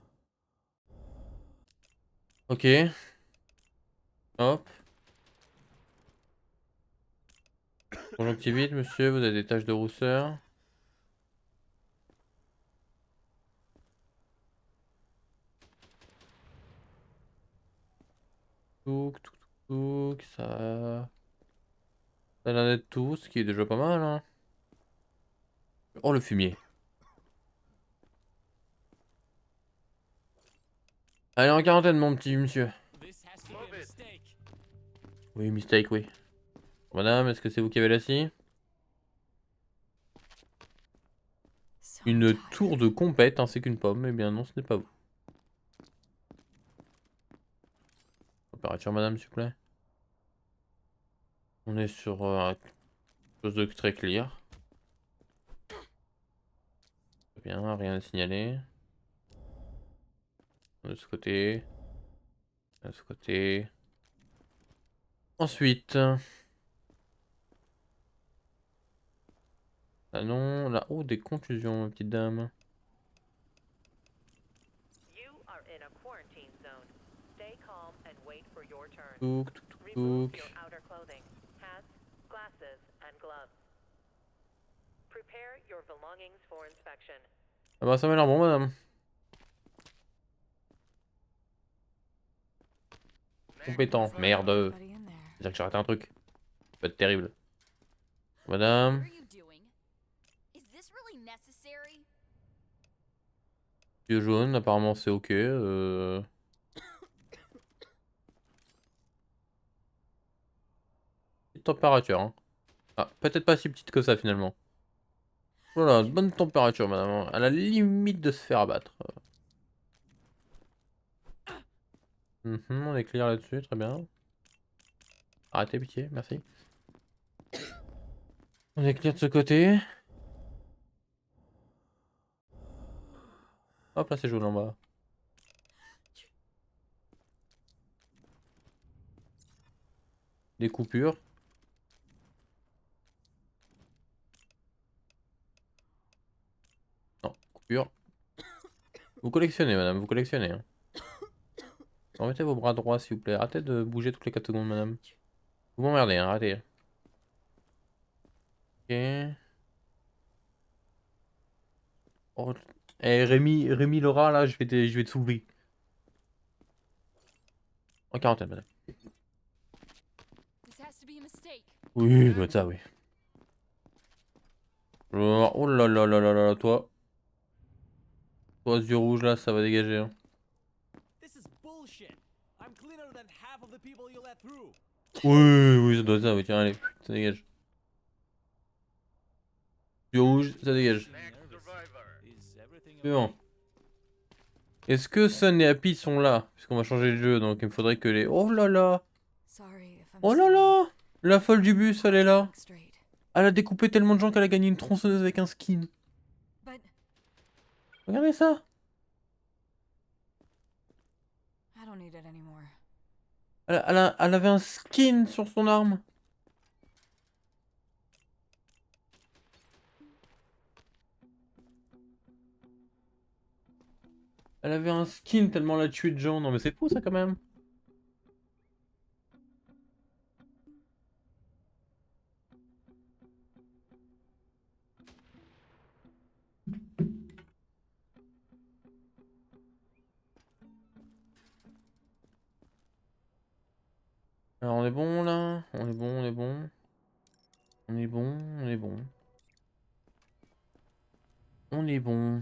Ok. Hop. Conjonctivite, monsieur, vous avez des taches de rousseur. Touk, ça... Ça a l'air d'être tout, ce qui est déjà pas mal, hein. Oh, le fumier. Allez, en quarantaine, mon petit monsieur. This has to be a mistake. Oui, mistake, oui. Madame, est-ce que c'est vous qui avez la scie? So Une tired. tour de compète ainsi qu'une pomme. Eh bien non, ce n'est pas vous. Température, madame, s'il vous plaît. On est sur quelque chose de très clear. Très bien, rien à signaler. De ce côté. De ce côté. Ensuite. Ah non, là. Oh, des contusions, petite dame. You are in a quarantine zone. Stay calm and wait for your turn. Touk. Remove your outer clothing. Hats, glasses, and gloves. Prepare your belongings for inspection. Ah bah ça m'a l'air bon, madame. Compétent. Merde. Everybody in there. C'est-à-dire que j'ai raté un truc. Ça peut être terrible. Madame. What are you doing? Is this really necessary? Yeux jaune, apparemment c'est ok. Petite température, hein. Ah, peut-être pas si petite que ça finalement. Voilà, bonne température, madame. À la limite de se faire abattre. On est clear là-dessus, très bien. Arrêtez, pitié, merci. On est clear de ce côté. Hop là, c'est jaune en bas. Des coupures. Non, coupure. Vous collectionnez, madame, vous collectionnez. Hein. Remettez vos bras droits, s'il vous plaît. Arrêtez de bouger toutes les 4 secondes, madame. Vous m'emmerdez, hein, arrêtez. Ok. Oh. Eh, Rémi Laura, là, je vais te soulever. En quarantaine, madame. Oui, ça doit être ça, oui. Oh là là là là là, toi. Toi, ce yeux rouge là, ça va dégager. Hein. Oui, ça doit être ça, oui, tiens, allez, ça dégage. Yeux rouge, ça dégage. C'est bon. Est-ce que Sun et Happy sont là? Puisqu'on va changer de jeu, donc il me faudrait que les... Oh là là! Oh là là! La folle du bus, elle est là! Elle a découpé tellement de gens qu'elle a gagné une tronçonneuse avec un skin. Regardez ça! Elle avait un skin sur son arme. Elle avait un skin tellement elle a tué de gens. Non mais c'est fou ça quand même. Alors on est bon là. On est bon, on est bon. On est bon, on est bon. On est bon.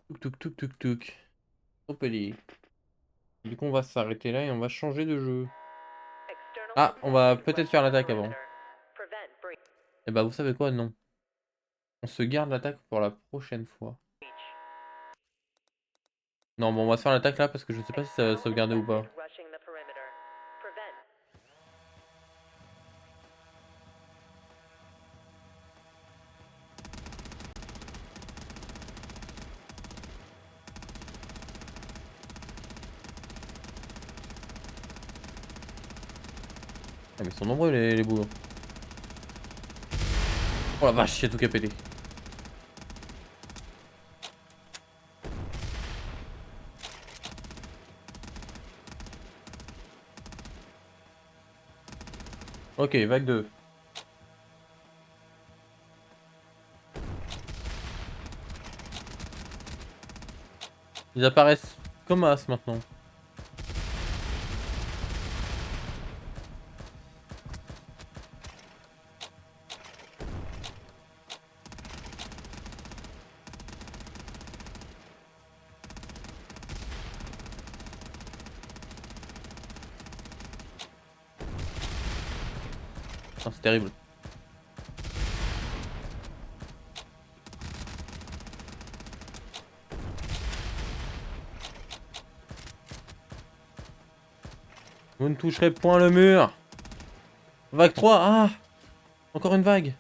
Touk touk touk touk touk. Hop allez. Du coup on va s'arrêter là et on va changer de jeu. Ah, on va peut-être faire l'attaque avant. Et bah vous savez quoi, non. On se garde l'attaque pour la prochaine fois. Non bon on va se faire l'attaque là parce que je sais pas si ça va sauvegarder ou pas. Ah mais ils sont nombreux les bouts. Oh la vache, il y a tout qui a pété. Ok, vague 2. Ils apparaissent comme as maintenant. Ah, c'est terrible. Vous ne toucherez point le mur. Vague 3, ah! Encore une vague.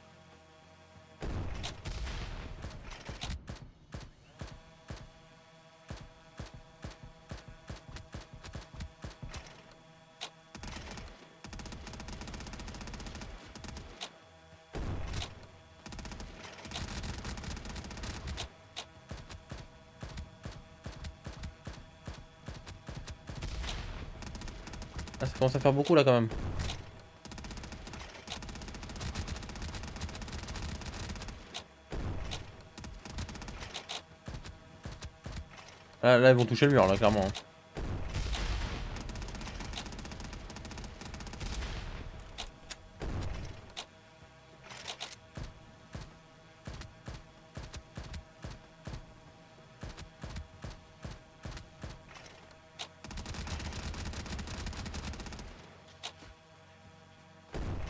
Ah, ça commence à faire beaucoup là quand même. Ah, là, ils vont toucher le mur là, clairement.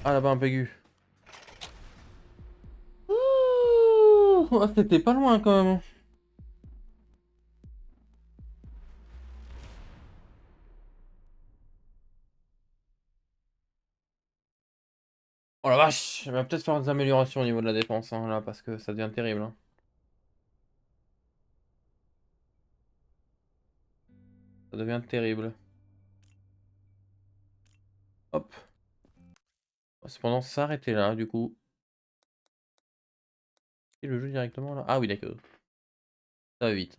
Ah là-bas un peu aigu. Ouh. Ouh, c'était pas loin quand même. Oh la vache, il va peut-être faire des améliorations au niveau de la défense, hein, là, parce que ça devient terrible. Hein. Ça devient terrible. Hop. Cependant, s'arrêter là, du coup. Et le jeu directement là. Ah oui, d'accord. Ça va vite.